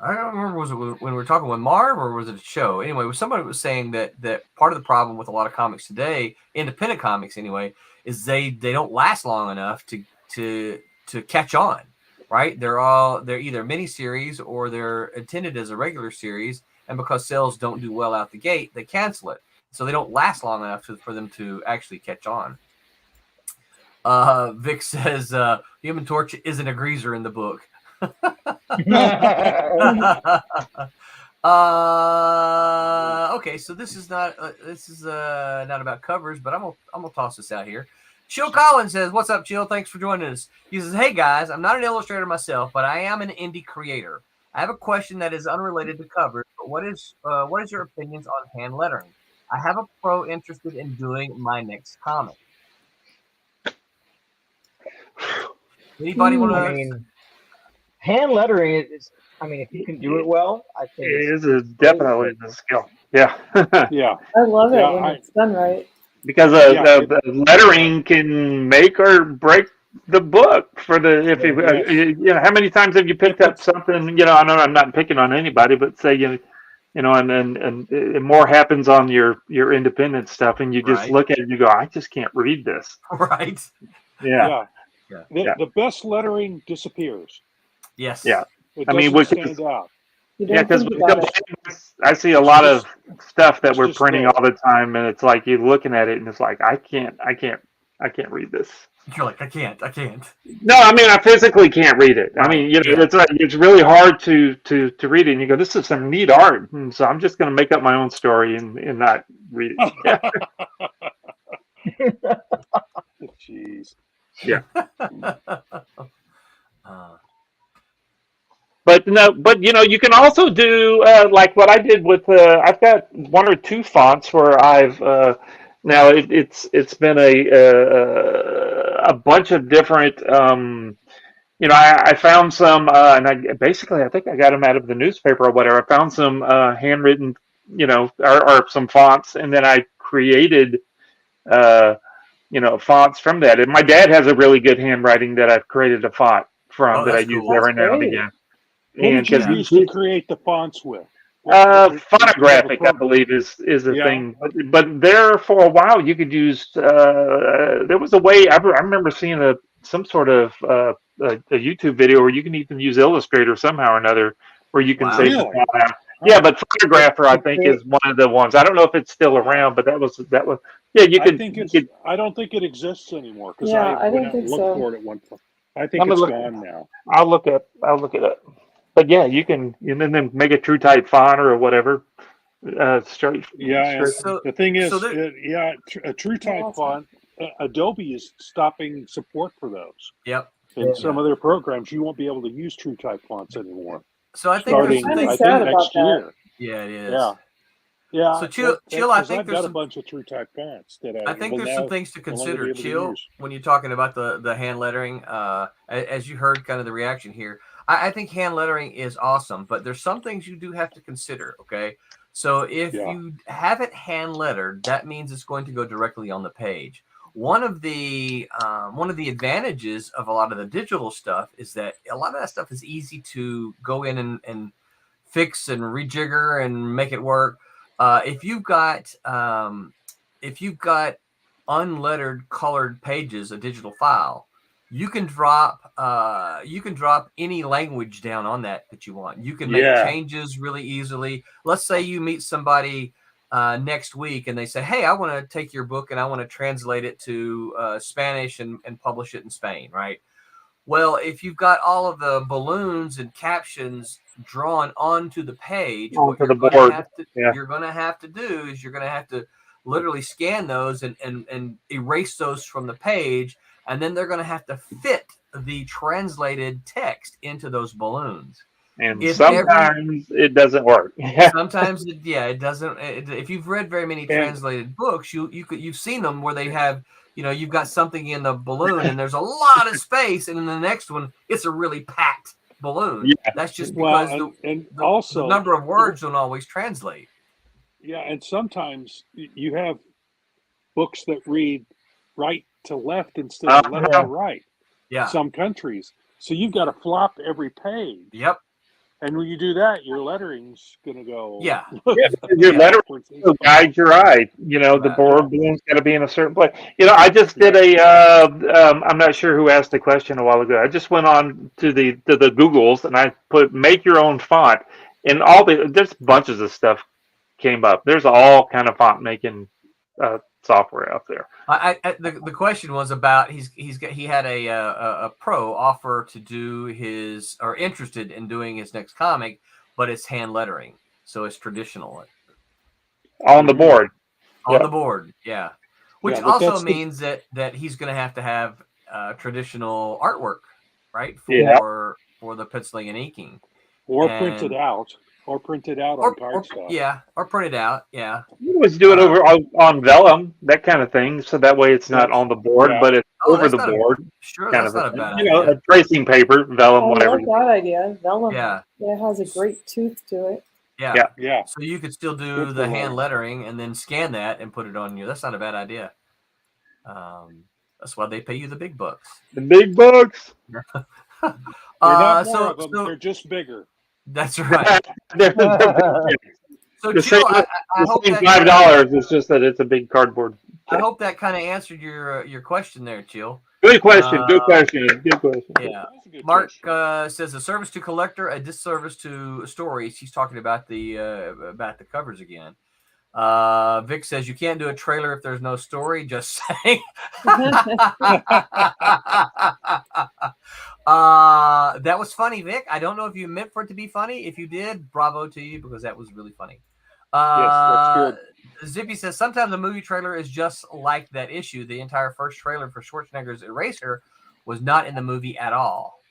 don't remember. Was it when we were talking with Marv, or was it a show? Anyway, it was somebody was saying that part of the problem with a lot of comics today, independent comics anyway, is they don't last long enough to catch on. Right? They're either miniseries or they're intended as a regular series. And because sales don't do well out the gate, they cancel it. So they don't last long enough for them to actually catch on. Vic says Human Torch isn't a greaser in the book. Okay, so this is not about covers, but I'm gonna toss this out here. Chill Collins says, "What's up, Chill? Thanks for joining us." He says, "Hey guys, I'm not an illustrator myself, but I am an indie creator. I have a question that is unrelated to covers, but what is your opinions on hand lettering? I have a pro interested in doing my next comic." Anybody want to? I mean, hand lettering is. I mean, if you can do it well, I think it is definitely a skill. Yeah. Yeah. I love it when it's done right. Because the lettering can make or break the book for the how many times have you picked up something, I know I'm not picking on anybody, but say and more happens on your independent stuff, and you just look at it and you go, I just can't read this. Right. Yeah. The best lettering disappears. Yes. Yeah. It doesn't stand out. Yeah, because I see a lot of stuff that we're printing all the time, and it's like you're looking at it, and it's like I can't read this. You're like, I can't. No, I mean I physically can't read it. I mean, it's like it's really hard to read it, and you go, this is some neat art, and so I'm just going to make up my own story and not read it. Jeez. Yeah. But you can also do like what I did with. I've got one or two fonts where I've now it's been a bunch of different. I found some, and I think I got them out of the newspaper or whatever. I found some handwritten, or some fonts, and then I created, fonts from that. And my dad has a really good handwriting that I've created a font from that I use every now and again. What did you use to create the fonts with? Phonographic, I believe, is a thing. But there for a while, you could use. There was a way. I remember seeing some sort of a YouTube video where you can even use Illustrator somehow or another, where you can save the font out. Yeah, but Phonographer, I think, is one of the ones. I don't know if it's still around, but that was. Yeah, you could. I don't think it exists anymore because I don't think so. For it at one point. I think it's gone now. I'll look it up. But yeah, you can, and then make a true type font or whatever. Straight. So the thing is, a true type font. Adobe is stopping support for those. Yep. In some of their programs, you won't be able to use true type fonts anymore. So I think starting, next year. Yeah, it is. Yeah. So Chill. I think I've got a bunch of true type fonts that I think there's some things to consider, Chill, when you're talking about the hand lettering. As you heard, kind of the reaction here. I think hand lettering is awesome, but there's some things you do have to consider. Okay, so if you have it hand lettered, that means it's going to go directly on the page. One of the advantages of a lot of the digital stuff is that a lot of that stuff is easy to go in and fix and rejigger and make it work. If you've got unlettered colored pages, a digital file, you can drop any language down on that you want. You can make changes really easily. Let's say you meet somebody next week and they say, hey, I want to take your book and I want to translate it to Spanish and publish it in Spain, right? Well, if you've got all of the balloons and captions drawn onto the page, what you're going to have to do is you're going to have to literally scan those and erase those from the page, and then they're going to have to fit the translated text into those balloons. And sometimes it doesn't work. Sometimes it doesn't. If you've read very many translated books, you've seen them where they have, you've got something in the balloon and there's a lot of space, and in the next one it's a really packed balloon. Yeah. That's just because the number of words don't always translate. Yeah, and sometimes you have books that read right to left instead of left to right. Yeah. Some countries. So you've got to flop every page. Yep. And when you do that, your lettering's going to go. Yeah. Your lettering will guide your eye. The board balloon's got to be in a certain place. I just did I'm not sure who asked the question a while ago. I just went on to the Googles and I put make your own font, and there's bunches of stuff came up. There's all kind of font making software out there. The question was about he had a pro offer to do or interested in doing his next comic, but it's hand lettering, so it's traditional on the board. The board, yeah. Which also means that he's going to have traditional artwork, right, for the penciling and inking, printed out. Or printed out on cardstock. Yeah, or printed out, yeah. You always do it over on vellum, that kind of thing, so that way it's not on the board, but it's over the board. That's not a bad idea. A tracing paper, vellum, whatever. I like that idea. Vellum. Yeah. It has a great tooth to it. Yeah. So you could still do the hand lettering and then scan that and put it on you. That's not a bad idea. That's why they pay you the big bucks. The big bucks. They're not more of them. They're just bigger. That's right. So Chill, I hope $5. It's just that it's a big cardboard. I hope that kind of answered your question there, Chill. Good question. Good question. Yeah. Mark says a service to collector, a disservice to stories. He's talking about the covers again. Vic says you can't do a trailer if there's no story. Just saying. That was funny, Vic. I don't know if you meant for it to be funny. If you did, bravo to you, because that was really funny. Yes, that's good. Zippy says sometimes a movie trailer is just like that issue. The entire first trailer for Schwarzenegger's Eraser was not in the movie at all.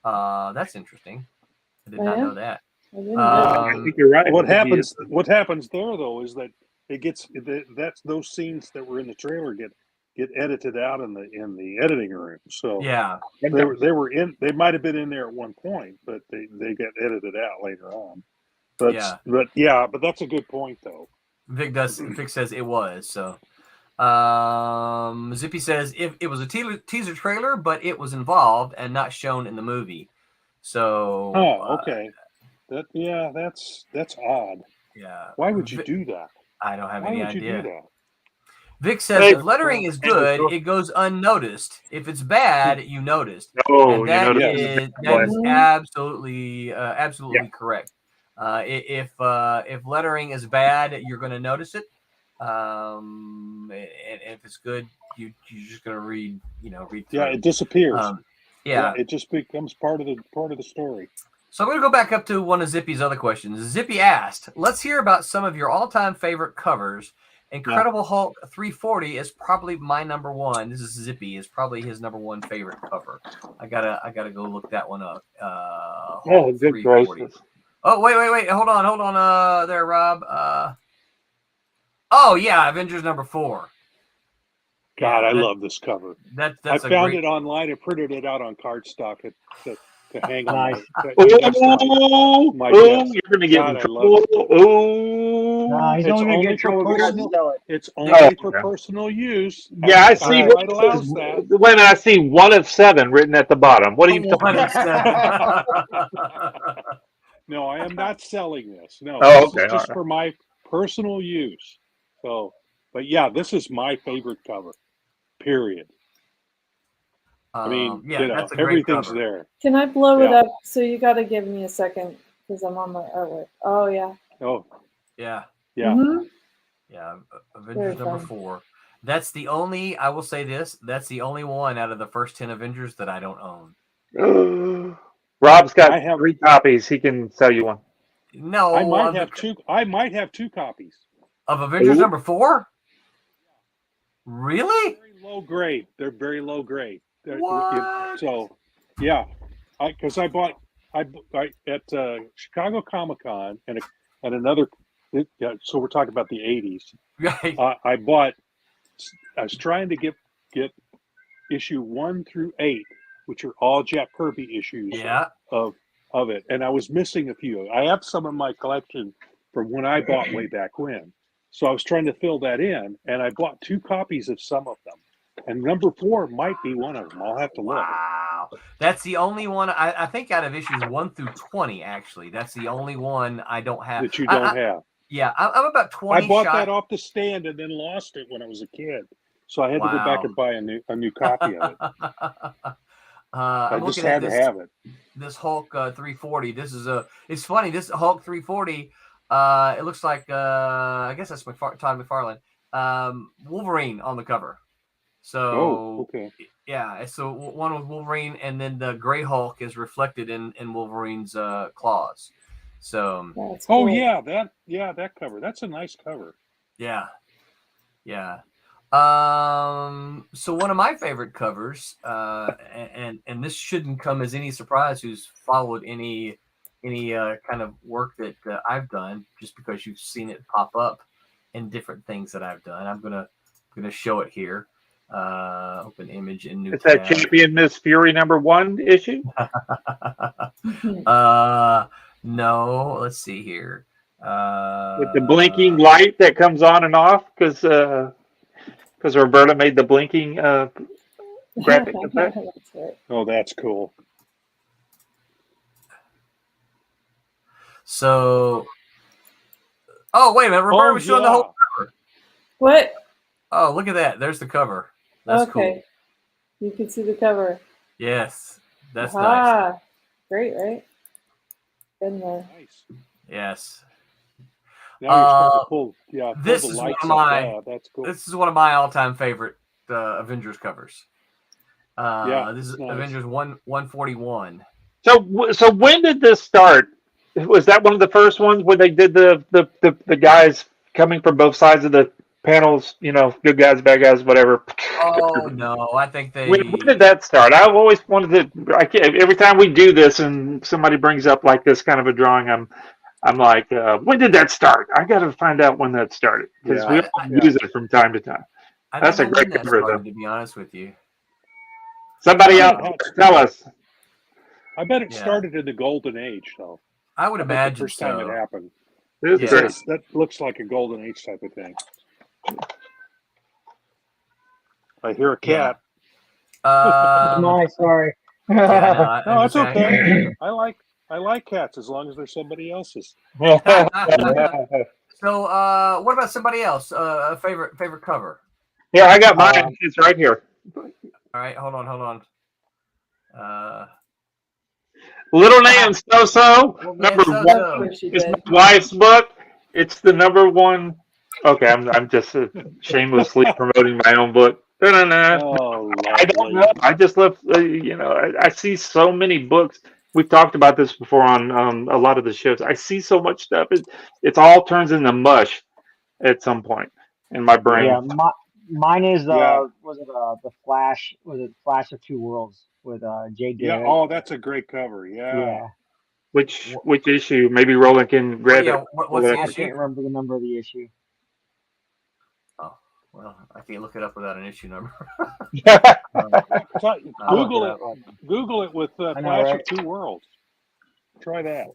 That's interesting. I did not know that. I think you're right. What happens there though is that it gets those scenes that were in the trailer get edited out in the editing room. So yeah, they might have been in there at one point, but they get edited out later on. But that's a good point though. Vic says it was. So Zippy says if it was a teaser trailer, but it was involved and not shown in the movie. So okay. That's odd. Yeah. Why would you do that? I don't have any idea. Why would you do that? Vic says if lettering is good, it goes unnoticed. If it's bad, you noticed. Oh, that is absolutely correct. If lettering is bad, you're going to notice it. And if it's good, you're just going to read through. Yeah, it disappears. Yeah, it just becomes part of the story. So I'm going to go back up to one of Zippy's other questions. Zippy asked, let's hear about some of your all-time favorite covers. Incredible Hulk 340 is probably my number one. This is Zippy. Is probably his number one favorite cover. I gotta go look that one up. Good gracious. Oh, wait. Hold on there, Rob. Avengers number 4. God, I love this cover. I found it online and printed it out on cardstock to hang on. Nice. You're going to get in trouble. He's only going to get in trouble. It's only for personal use. Yeah, I see. When I see 1 of 7 written at the bottom. What are you talking about? No, I am not selling this. No, this is just for my personal use. So, but yeah, this is my favorite cover. Period. I mean, that's a everything's cover. there. Can I blow it up? So you got to give me a second because I'm on my artwork. Oh yeah. Oh. Yeah. Yeah. Mm-hmm. Yeah. Avengers number 4. That's the only. I will say this. That's the only one out of the first 10 Avengers that I don't own. Rob's got 3 copies. He can sell you one. No, I might have 2 copies of Avengers number 4. Really? Very low grade. They're very low grade. What? So, yeah, because I bought at Chicago Comic-Con and another. So we're talking about the 80s. Right. I was trying to get issue 1 through 8, which are all Jack Kirby issues. Of it, and I was missing a few. I have some in my collection from when I bought way back when. So I was trying to fill that in, and I bought 2 copies of some of them. And number 4 might be one of them. I'll have to look. Wow. That's the only one, I think out of issues 1 through 20, actually. That's the only one I don't have. That you don't have. Yeah, I'm about 20 I bought that off the stand and then lost it when I was a kid. So I had to go back and buy a new copy of it. I just had to have it. This Hulk 340. This is it's funny. This Hulk 340. It looks like I guess that's Todd McFarlane. Wolverine on the cover. So okay. Yeah, so one with Wolverine, and then the Gray Hulk is reflected in Wolverine's claws. So cool. that cover. That's a nice cover. Yeah. So one of my favorite covers, and this shouldn't come as any surprise who's followed any kind of work that I've done, just because you've seen it pop up in different things that I've done. I'm gonna show it here. Open image in new. It's that Champion Miss Fury #1 issue. No, let's see here. With the blinking light that comes on and off because Roberta made the blinking graphic effect. Oh, that's cool. So, wait a minute. Roberta was showing the whole cover. What? Oh, look at that. There's the cover. That's cool. You can see the cover. Yes. That's nice. Great, right? Good there. Nice. Yes. Now you're starting to pull, this the is lights one of my. up. That's cool. This is one of my all-time favorite Avengers covers. This is nice. Avengers 141. So when did this start? Was that one of the first ones where they did the guys coming from both sides of the panels, good guys, bad guys, whatever. Oh no, I think they. When did that start? I've always wanted to. Every time we do this and somebody brings up like this kind of a drawing, I'm like, when did that start? I got to find out when that started because we all use it from time to time. That's a great cover, though. To be honest with you, somebody else tell us. I bet it started in the Golden Age, though. I would imagine the first time it happened. That looks like a Golden Age type of thing. I hear a cat. No, sorry. Yeah, no, it's okay. I like cats as long as they're somebody else's. So, what about somebody else? A favorite cover? Yeah, I got mine. It's right here. All right, hold on. Little Nan So number one. It's my wife's book. It's the number one. Okay, I'm just shamelessly promoting my own book. Oh, I don't know. I just love, I see so many books. We've talked about this before on a lot of the shows. I see so much stuff. It all turns into mush at some point in my brain. Yeah, mine is the Flash? Was it Flash of Two Worlds with Jay Garrett? Yeah. Oh, that's a great cover. Yeah. Which issue? Maybe Roland can grab it. What's the I issue? can't remember the number of the issue. Oh, well, I can't look it up without an issue number. Google it with Flash of Two Worlds. Try that.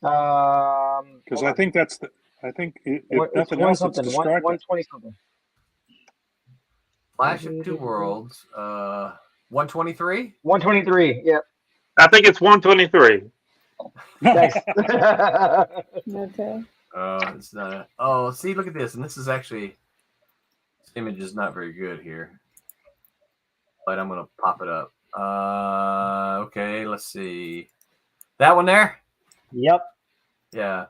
Because I think that's the. I think if nothing else, it's distracting. 120 something. Flash of Two Worlds. 123. 123. Yep. I think it's 123. Thanks. Okay. It's not. Oh, see, look at this, and this is actually. This image is not very good here, but I'm gonna pop it up. Okay, let's see. That one there. Yep. Yeah.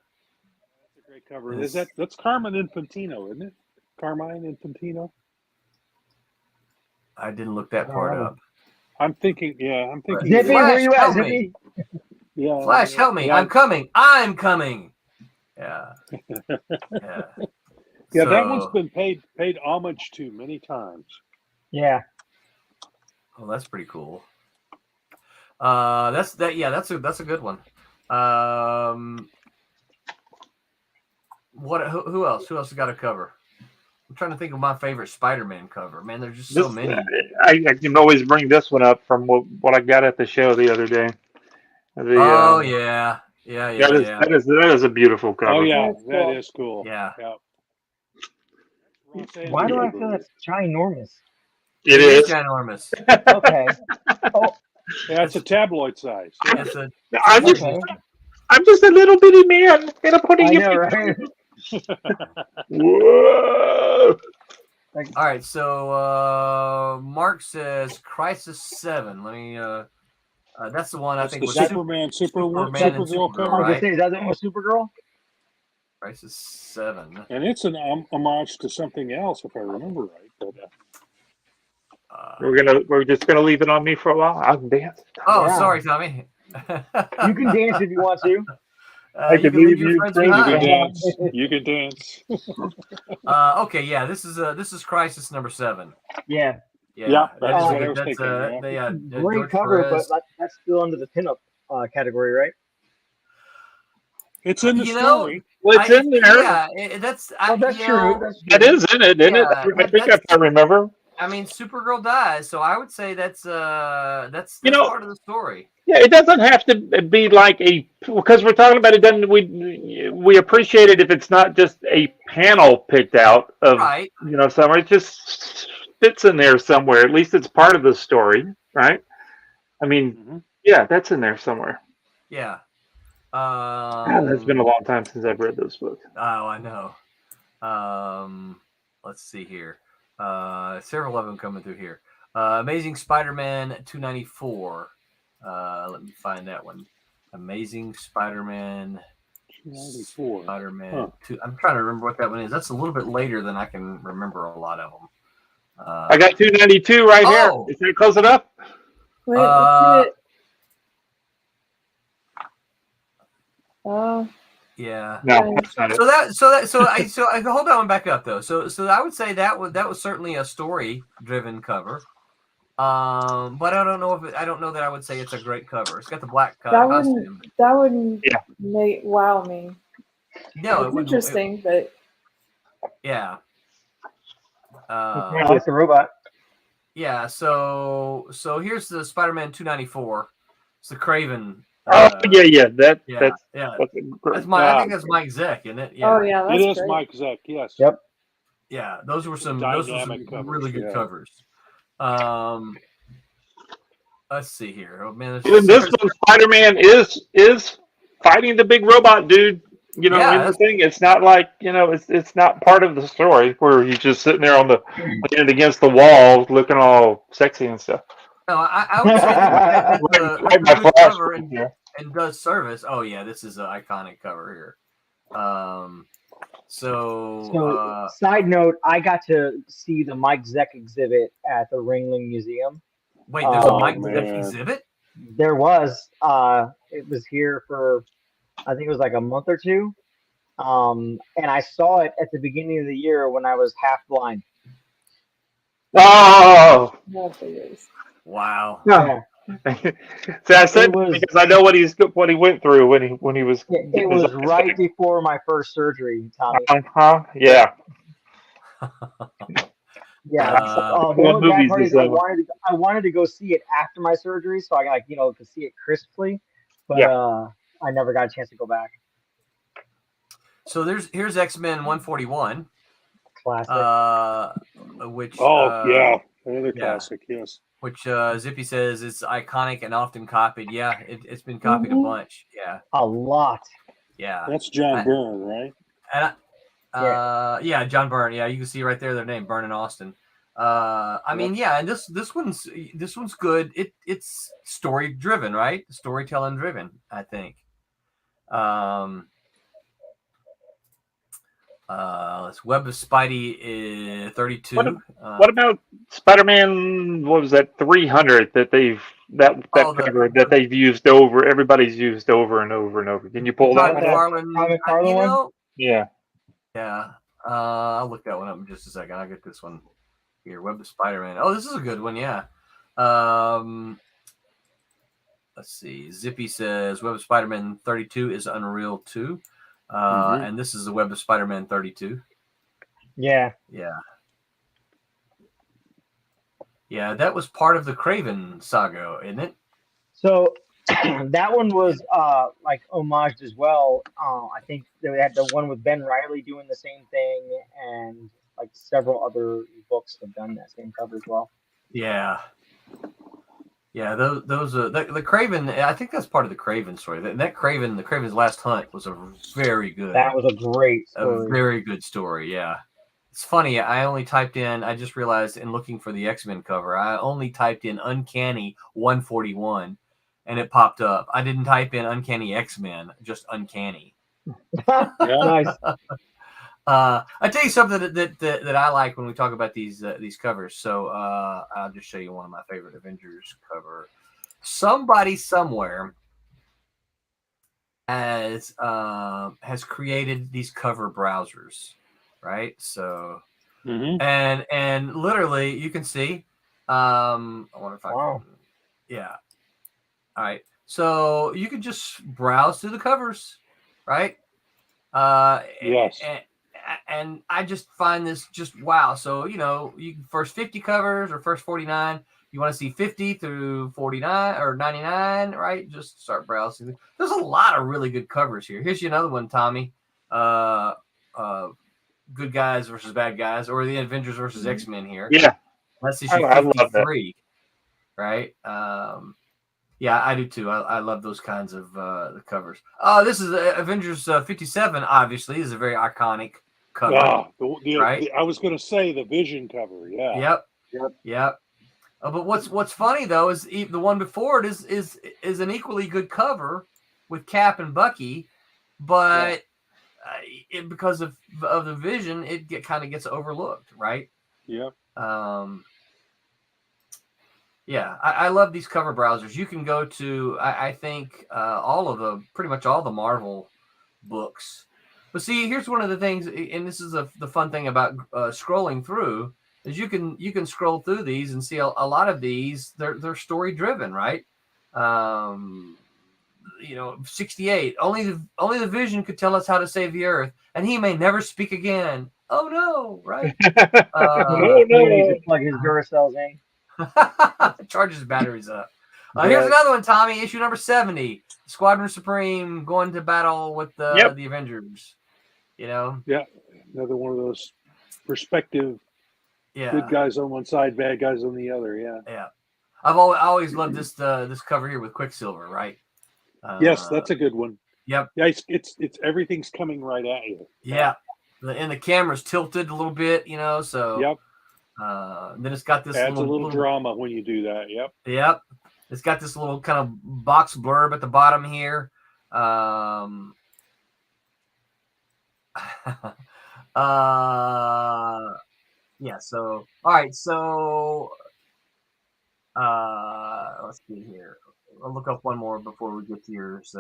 That's a great cover. That's Carmine Infantino, isn't it? Carmine Infantino. I didn't look that part up. I'm thinking. Zippy, where you at, Zippy? Yeah. Flash, help me! Yeah. I'm coming! Yeah. Yeah, that one's been paid homage to many times. Yeah. Oh, that's pretty cool. That's a good one. Who else? Who else has got a cover? I'm trying to think of my favorite Spider-Man cover. Man, there's just so many. I can always bring this one up from what I got at the show the other day. Yeah. That is a beautiful cover. Oh yeah, that is cool. Yeah. Why do I feel that's ginormous? It is ginormous. Okay. Oh. Yeah, it's a tabloid size. I'm just a little bitty man in a putty. Right? Whoa. All right, so Mark says Crisis 7. Let me. That's the one I think was Supergirl cover. Right? Is that the one with Supergirl? Crisis 7. And it's an homage to something else, if I remember right. But, we're just gonna leave it on me for a while. I can dance. Oh, sorry, Tommy. You can dance if you want to. You can leave your friends behind. You can dance. Okay, yeah. This is Crisis number 7. Yeah. Yeah. That's what I was thinking. Great cover, but that's still under the pinup category, right? It's in the story. Well, it's in there. Yeah, that's true. That is in it, isn't it? I think I remember. I mean, Supergirl dies, so I would say that's part of the story. Yeah, it doesn't have to be like because we're talking about it. Doesn't we appreciate it if it's not just a panel picked out of somewhere. It just fits in there somewhere. At least it's part of the story, right? I mean, yeah, that's in there somewhere. Yeah. It's been a long time since I've read those books. Oh, I know. Let's see here. Several of them coming through here. Amazing Spider-Man 294. Let me find that one. Amazing Spider-Man 294. Spider-Man 2. I'm trying to remember what that one is. That's a little bit later than I can remember a lot of them. I got 292 right here. Is that close enough? Wait, let's see it. Yeah. No, that's not it. So I hold on, back up though. So I would say that was certainly a story driven cover. But I don't know that I would say it's a great cover. It's got the black costume. That wouldn't make wow me. No, it's interesting, but yeah. It's a robot. Yeah. So here's the Spider-Man 294. It's the Craven. That's Mike. I think that's Mike Zeck, isn't it? Yeah. Oh yeah, that's it is great. Mike Zeck. Yes. Yep. Yeah, those were some Dynamic covers, covers, really good covers. Let's see here. Oh man, in this one, Spider-Man is fighting the big robot dude. In the thing, it's not like it's not part of the story where he's just sitting there leaning against the wall, looking all sexy and stuff. No, I would say that's a good cover and does service. Oh yeah, this is an iconic cover here. So side note, I got to see the Mike Zeck exhibit at the Ringling Museum. Wait, there's a Mike Zeck exhibit? There was. It was here for, I think it was like a month or two. And I saw it at the beginning of the year when I was half blind. Oh! Wow. Yeah. So I said because I know what he went through when he was. It was right before my first surgery, Tommy. Yeah. Yeah. The bad part is I wanted to go see it after my surgery, so I could see it crisply, but I never got a chance to go back. So here's X-Men 141. Classic. Which another classic, yes. Which Zippy says is iconic and often copied. Yeah, it's been copied a bunch. Yeah, a lot. Yeah, that's John Byrne, right? And John Byrne. Yeah, you can see right there their name, Byrne and Austin. I mean, yeah, and this one's good. It's story driven, right? Storytelling driven, I think. Let's Web of Spidey 32. What about Spider-Man? What was that 300 that cover that they've used over? Everybody's used over and over and over. Can you pull that one? Yeah. Yeah. I'll look that one up in just a second. I'll get this one here. Web of Spider-Man. Oh, this is a good one. Yeah. Let's see. Zippy says Web of Spider-Man 32 is Unreal 2. And this is the Web of Spider-Man 32. Yeah. Yeah, that was part of the Craven saga, isn't it? So that one was like homaged as well. I think they had the one with Ben Reilly doing the same thing, and like several other books have done that same cover as well. Yeah. Yeah, those the Craven. I think that's part of the Craven story. That Craven, the Craven's Last Hunt, was a very good. That was a great story. A very good story. Yeah, it's funny. I only typed in. I just realized in looking for the X-Men cover, I only typed in Uncanny 141, and it popped up. I didn't type in Uncanny X-Men, just Uncanny. Nice. I tell you something that I like when we talk about these covers. So I'll just show you one of my favorite Avengers cover. Somebody somewhere has created these cover browsers, right? So and literally you can see. I wonder if I can. Yeah. All right. So you can just browse through the covers, right? Yes. And I just find this just wow. So, you first 50 covers or first 49, you want to see 50 through 49 or 99, right? Just start browsing. There's a lot of really good covers here. Here's another one, Tommy. Good guys versus bad guys, or the Avengers versus X-Men here. Yeah. That's issue 53, I love that. Right? Yeah, I do too. I love those kinds of the covers. This is Avengers 57, obviously, is a very iconic cover. Right? I was going to say the Vision cover. Yeah. Yep. But what's funny though is the one before it is an equally good cover with Cap and Bucky, but because of the Vision, it kind of gets overlooked, right? Yeah. Yeah, I love these cover browsers. You can go to, I think, pretty much all the Marvel books. But see, here's one of the things, and this is the fun thing about scrolling through, is you can scroll through these and see a lot of these. They're story driven, right? 68. Only the Vision could tell us how to save the Earth, and he may never speak again. Oh no, right? No. He needs to plug his Duracells in. Charges batteries up. Here's another one, Tommy. Issue number 70. Squadron Supreme going to battle with the Avengers. Yeah, another one of those perspective. Yeah, good guys on one side, bad guys on the other. Yeah. I've always loved this cover here with Quicksilver, right? Yes, that's a good one. Yep. Yeah, it's everything's coming right at you. Yeah, and the camera's tilted a little bit, So. Yep. Then it's got this adds a little drama when you do that. Yep. It's got this little kind of box blurb at the bottom here. Yeah. So, all right. So, let's see here. I'll look up one more before we get to yours,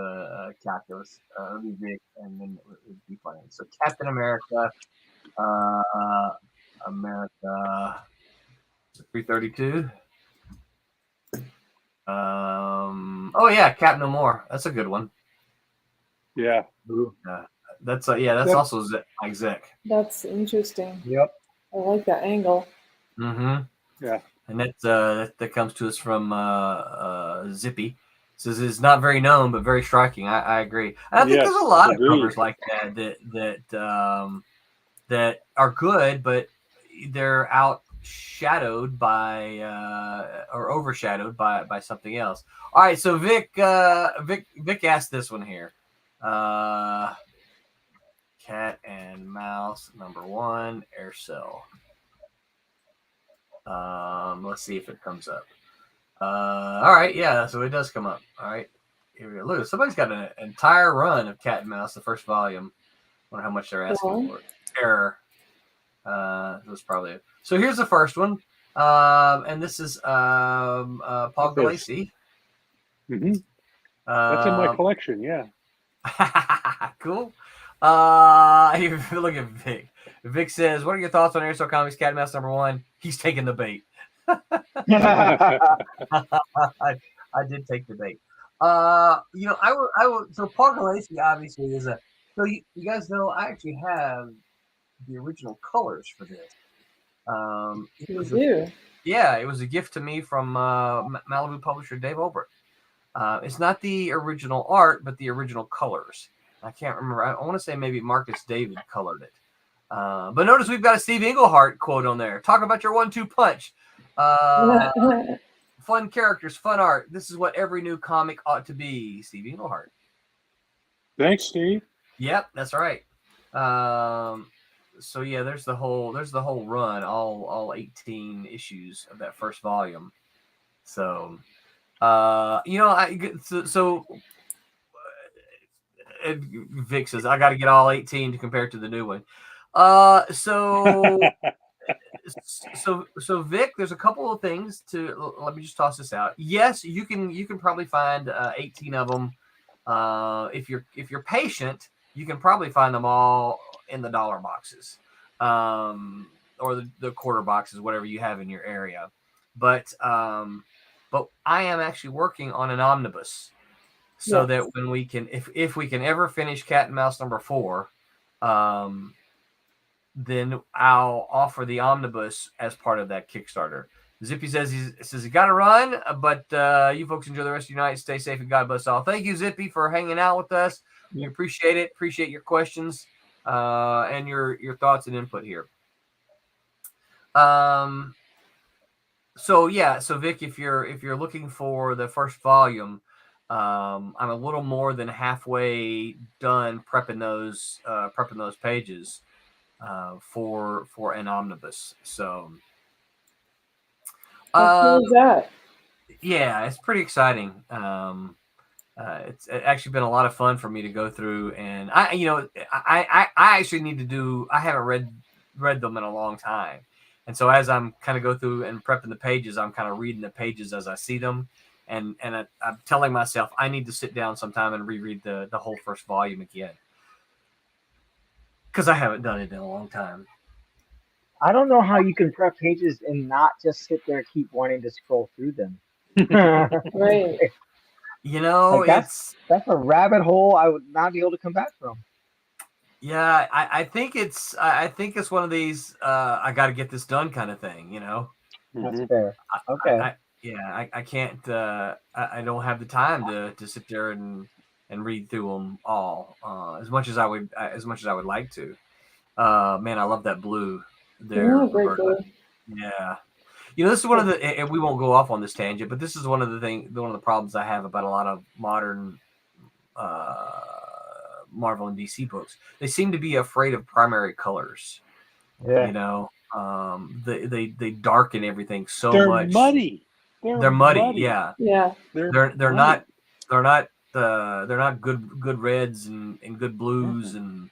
Calculus, Vic, and then it would be fine. So, Captain America, America 332. Oh yeah, Cap No More. That's a good one. Yeah. That's also Zek. That's interesting. Yep. I like that angle. Mm-hmm. Yeah. And that comes to us from Zippy. It says it's not very known, but very striking. I agree. And I think there's a lot of covers like that are good, but they're outshadowed by or overshadowed by something else. All right, so Vic asked this one here. Cat and Mouse #1 Air Cell. Let's see if it comes up. All right, yeah, so it does come up. All right, here we go. Look, somebody's got an entire run of Cat and Mouse, the first volume. I wonder how much they're asking for it. Error. Was probably it. So here's the first one, and this is Paul Gulacy. Mm-hmm. That's in my collection. Yeah. Cool. Look at Vic. Vic says, "What are your thoughts on Aircell Comics Cat and Mouse #1?" He's taking the bait. I did take the bait. I will. So Paul Gulacy obviously is a. So you guys know I actually have the original colors for this. It was a gift to me from Malibu publisher Dave Olbert. It's not the original art, but the original colors. I can't remember. I want to say maybe Marcus David colored it. But notice we've got a Steve Englehart quote on there. Talk about your 1-2 punch. Fun characters, fun art. This is what every new comic ought to be. Steve Englehart. Thanks, Steve. Yep, that's right. So yeah, there's the whole run, all 18 issues of that first volume. So, Vic says I got to get all 18 to compare to the new one. So Vic, there's a couple of things to. Let me just toss this out. Yes, you can probably find 18 of them. If you're patient, you can probably find them all in the dollar boxes, or the quarter boxes, whatever you have in your area. But I am actually working on an omnibus, so that when we can, if we can ever finish Cat and Mouse #4, then I'll offer the omnibus as part of that Kickstarter. Zippy says he got to run, but you folks enjoy the rest of your night. Stay safe and God bless all. Thank you, Zippy, for hanging out with us. We appreciate it. Appreciate your questions and your thoughts and input here. So Vic, if you're looking for the first volume, I'm a little more than halfway done prepping those pages for an omnibus. So how cool is that? Yeah, it's pretty exciting. It's actually been a lot of fun for me to go through, and I actually need to do. I haven't read them in a long time, and so as I'm kind of go through and prepping the pages, I'm kind of reading the pages as I see them, and I'm telling myself I need to sit down sometime and reread the whole first volume again. because I haven't done it in a long time. I don't know how you can prep pages and not just sit there and keep wanting to scroll through them. Right. You know, like that's a rabbit hole I would not be able to come back from. Yeah, I think it's one of these I got to get this done kind of thing. You know, that's fair. Okay. I can't. I don't have the time to sit there and read through them all as much as I would like to. Man, I love that blue there. Oh, great blue. Yeah. You know, this is one of the, and we won't go off on this tangent, but this is one of the problems I have about a lot of modern Marvel and DC books. They seem to be afraid of primary colors. Yeah. You know, they darken everything so They're much. Muddy. They're muddy. Yeah. Yeah. They're not good reds and good blues and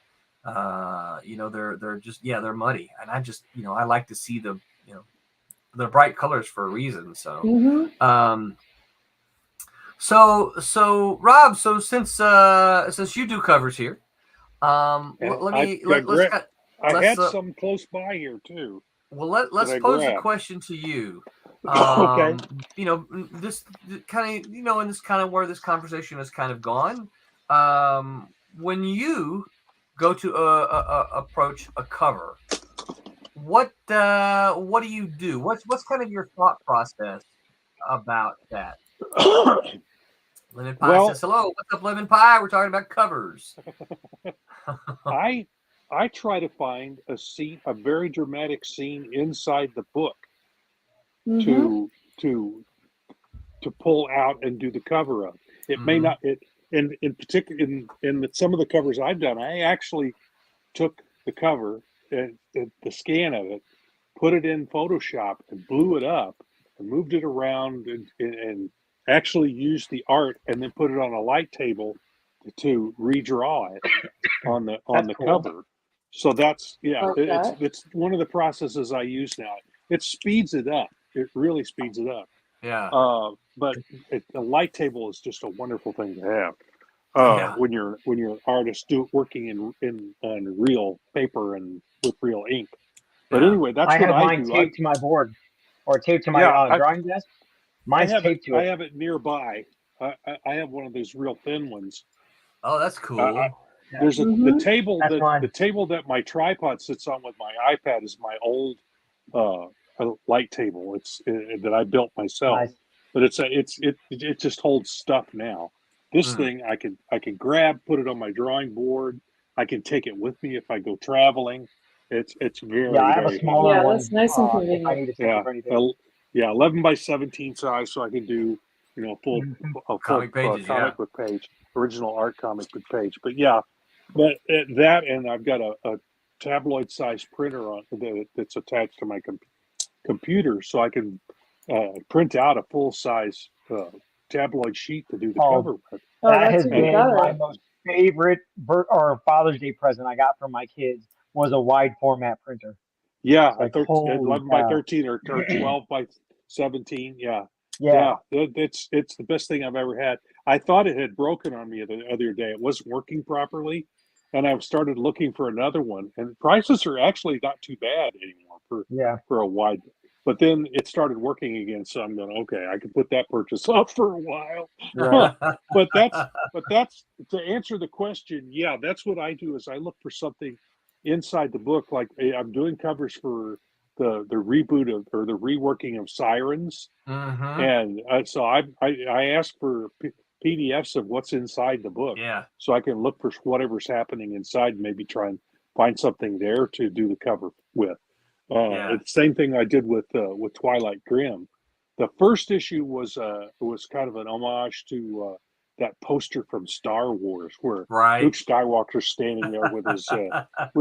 you know, they're just they're muddy, and I just, you know, I like to see the, you know, the bright colors for a reason. So so Rob, so since you do covers here, let's I had some close by here too. Well, let's pose a question to you. Okay. You know, this kind of, you know, and this kind of where this conversation has kind of gone. When you go to approach a cover, what do you do? What's kind of your thought process about that? Lemon Pie says hello. What's up, Lemon Pie? We're talking about covers. I try to find a very dramatic scene inside the book to pull out and do the cover of. It may not. In particular, in some of the covers I've done, I actually took the cover and the scan of it, put it in Photoshop, and blew it up, and moved it around, and actually used the art, and then put it on a light table to redraw it on the cool. cover. So that's it's one of the processes I use now. It speeds it up. It really speeds it up. Yeah. But a light table is just a wonderful thing to have. When you're an artist working on real paper and with real ink. But anyway, that's what I do. I have mine taped to my board or taped to my drawing desk. Mine's taped to it. I have it nearby. I have one of those real thin ones. Oh, that's cool. There's the table the table that my tripod sits on with my iPad is my old light table. It's that I built myself. Nice. But it just holds stuff now. This thing I can grab, put it on my drawing board. I can take it with me if I go traveling. It's very I have a smaller one. That's nice and convenient. I need to take it for anything. 11 by 17 size, so I can do, you know, a full comic book page, original art comic book page. But that, and I've got a tabloid size printer on that's attached to my computer, so I can print out a full size tabloid sheet to do the cover with. That has been my most favorite Father's Day present I got from my kids was a wide format printer. Yeah, 11 by 13 or 12 by 17. Yeah. It's the best thing I've ever had. I thought it had broken on me the other day. It wasn't working properly, and I've started looking for another one. And prices are actually not too bad anymore for a wide. But then it started working again, so I'm going, okay, I can put that purchase off for a while. Right. but that's to answer the question. Yeah, that's what I do. Is I look for something inside the book. Like I'm doing covers for the reboot or the reworking of Sirens, and so I ask for PDFs of what's inside the book, so I can look for whatever's happening inside, and maybe try and find something there to do the cover with. It's the same thing I did with Twilight Grim. The first issue was kind of an homage to that poster from Star Wars where Luke Skywalker's standing there with his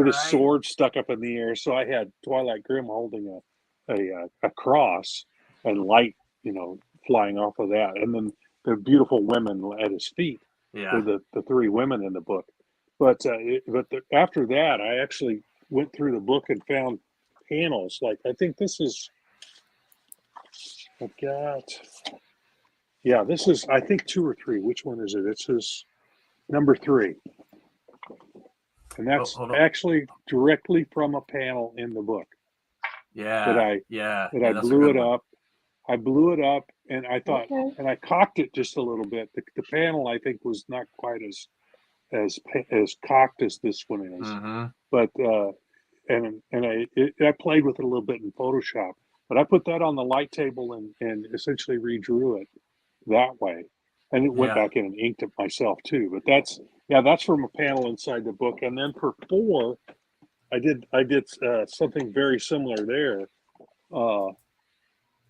his sword stuck up in the air. So I had Twilight Grim holding a cross and light, you know, flying off of that, and then the beautiful women at his feet. With the three women in the book. But after that, I actually went through the book and found panels. Like I think this is. I've got. Yeah, this is, I think, 2 or 3. Which one is it? This is number 3. And that's actually directly from a panel in the book. Yeah. I blew it up. I blew it up, and I thought, and I cocked it just a little bit. The panel, I think, was not quite as cocked as this one is. Mm-hmm. But I played with it a little bit in Photoshop. But I put that on the light table and essentially redrew it that way. And it went back in and inked it myself too. But that's from a panel inside the book. And then for 4, I did something very similar there.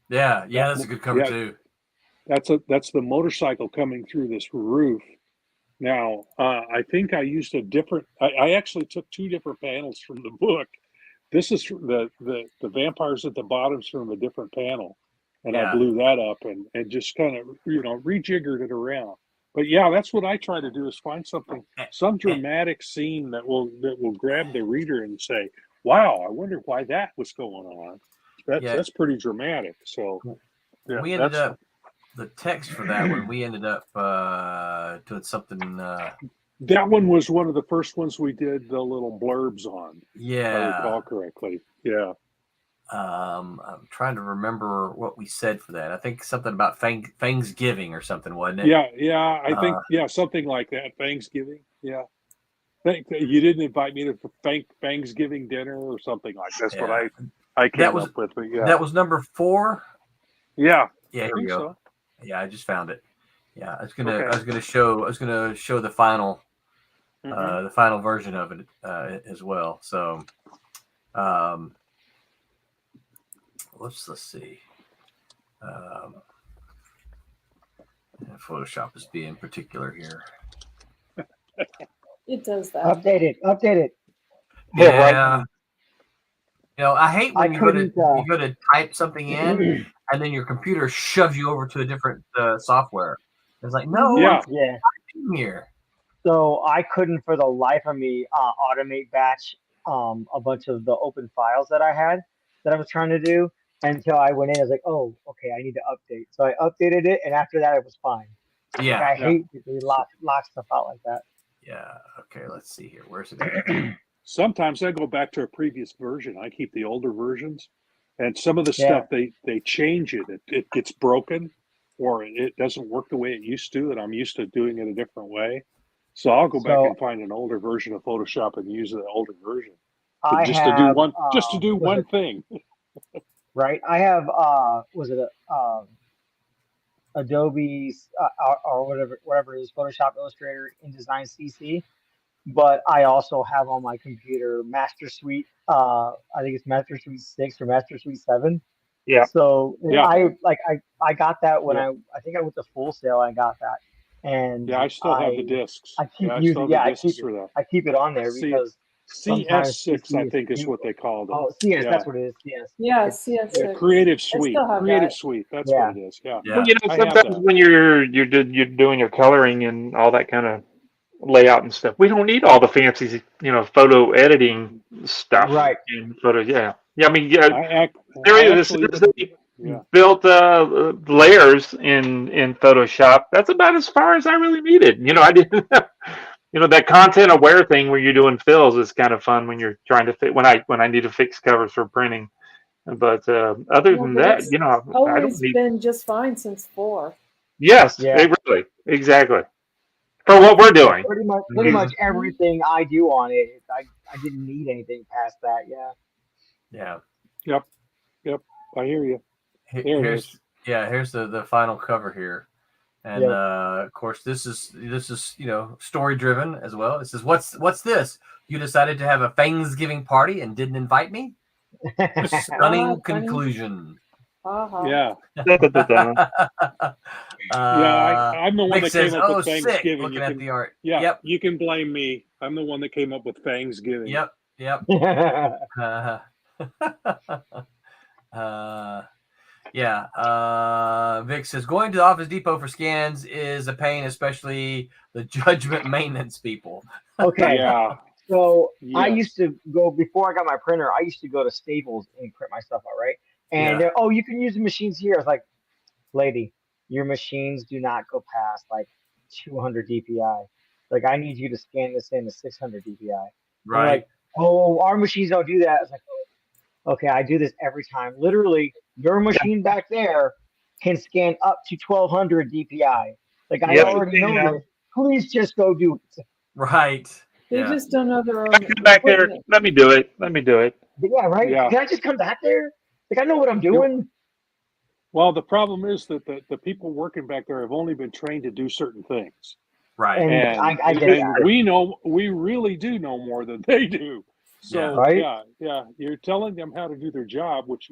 That's a good cover too. That's the motorcycle coming through this roof. Now, I think I used a different. I actually took 2 different panels from the book. This is the vampires at the bottom's from a different panel, and I blew that up and just kind of rejiggered it around. But that's what I try to do, is find some dramatic scene that will grab the reader and say, "Wow, I wonder why that was going on." That's pretty dramatic. So we ended up the text for that one. We ended up doing something. That one was one of the first ones we did the little blurbs on. Yeah, if I recall correctly. Yeah. I'm trying to remember what we said for that. I think something about Thanksgiving or something, wasn't it? Yeah. I think something like that. Thanksgiving. Yeah. You didn't invite me to Thanksgiving dinner or something like that. That's what I came up with. But that was number 4. Yeah. Yeah. Here we go. So. Yeah, I just found it. Yeah, I was gonna show the final, the final version of it as well. So, let's see. Photoshop is being particular here. It does that. Update it. Yeah. I hate when you go to type something in and then your computer shoves you over to a different software. It's like, no, I'm here. So I couldn't, for the life of me, automate batch a bunch of the open files that I had that I was trying to do until I went in. I was like, oh, okay, I need to update. So I updated it, and after that, it was fine. Yeah. I hate that they lock stuff out like that. Yeah. Okay. Let's see here. Where's it? Sometimes I go back to a previous version. I keep the older versions, and some of the stuff they change it. It gets broken, or it doesn't work the way it used to, and I'm used to doing it a different way. So I'll go back and find an older version of Photoshop and use the older version. To do one thing. Right. I have Adobe or whatever it is, Photoshop, Illustrator, InDesign CC. But I also have on my computer Master Suite. I think it's Master Suite 6 or Master Suite 7. Yeah. So I got that when I think I went to Full Sail. I got that, and I still have the discs. I keep using. Yeah, I keep it on there because CS6 I think is what they call them. Oh, CS, that's what it is. CS. Yeah, CS6. Creative Suite. Creative Suite. That's what it is. Yeah. Well, sometimes when you're doing your coloring and all that kind of layout and stuff, we don't need all the fancy photo editing stuff. Right. In photo. Yeah. I mean, built layers in Photoshop. That's about as far as I really needed. I didn't. That content aware thing where you're doing fills is kind of fun when you're trying to fit when I need to fix covers for printing. But other than that, I don't need. Been just fine since 4. Yes, really, exactly. For what we're doing, pretty much everything I do on it, I didn't need anything past that. Yeah. Yep. I hear you. Here's the final cover here, and of course this is story driven as well. It says, "What's this? You decided to have a Thanksgiving party and didn't invite me?" Stunning conclusion. Yeah. I'm the one that came up with Thanksgiving. Looking at the art. Yeah. Yep. You can blame me. I'm the one that came up with Thanksgiving. Yep. Vic says going to Office Depot for scans is a pain, especially the judgment maintenance people. Okay. Yeah. So I used to go, before I got my printer, I used to go to Staples and print my stuff out, right? And you can use the machines here. I was like, lady, your machines do not go past like 200 DPI. Like, I need you to scan this in to 600 DPI. Right. Like, oh, our machines don't do that. It's like, okay, I do this every time. Literally, your machine back there can scan up to 1200 DPI. Like, I already know this. Please just go do it. Right. They just don't know their own Come back there. Let me do it. Let me do it. Yeah, right. Yeah. Can I just come back there? Like, I know what I'm doing. Well, the problem is that the people working back there have only been trained to do certain things. Right. And I get that. We really do know more than they do. So yeah, you're telling them how to do their job, which,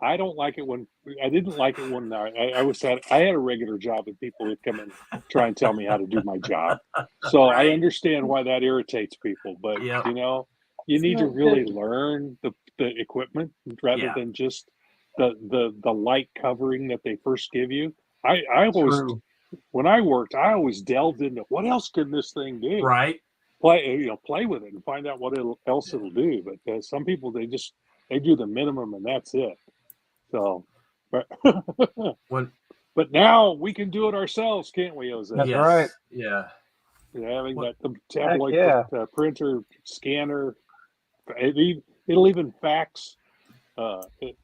I don't like it I didn't like it when I had a regular job and people would come and try and tell me how to do my job. So I understand why that irritates people, but you need to really learn the equipment rather than just the light covering that they first give you. I always, when I worked, I always delved into what else can this thing do? Right. Play with it and find out what else it'll do. But some people, they do the minimum and that's it. So, but now we can do it ourselves, can't we, Jose? That's right. Yeah. Having that the tabloid printer, scanner, it'll even fax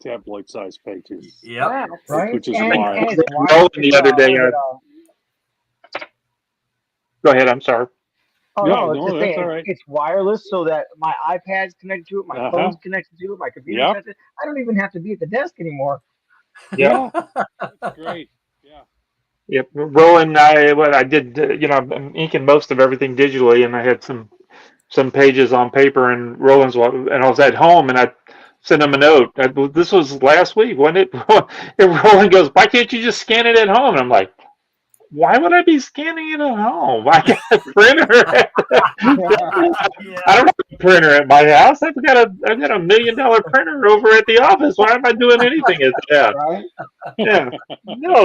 tabloid size pages. Yep. Right. Which is wild. The other day. Go ahead. I'm sorry. Oh, no, that's all right. It's wireless, so that my iPad's connected to it, my phone's connected to it, my computer's connected. I don't even have to be at the desk anymore. Yeah, that's great. Yeah. Yep. Roland, I did. I'm inking most of everything digitally, and I had some pages on paper. And Roland's, and I was at home, and I sent him a note. This was last week, wasn't it? And Roland goes, "Why can't you just scan it at home?" And I'm like, why would I be scanning it at home? I got a printer. I don't have a printer at my house. I've got a $1 million printer over at the office. Why am I doing anything at that? Right? Yeah. No.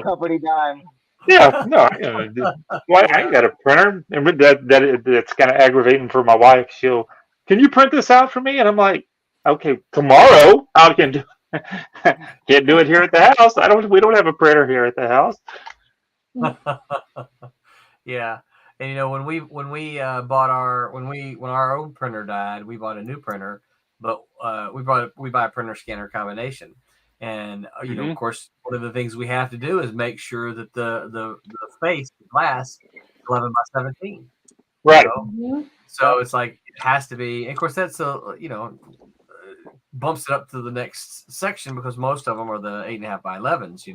Company dime. Yeah. No. Why I ain't got a printer, and that's kind of aggravating for my wife. Can you print this out for me? And I'm like, okay, tomorrow I can do. Can't do it here at the house. We don't have a printer here at the house. Yeah, and when we bought when our own printer died, we bought a new printer, but we buy a printer scanner combination, and of course one of the things we have to do is make sure that the face, the glass, 11x17. Right. So it's like it has to be. And of course that's bumps it up to the next section because most of them are the 8.5x11s.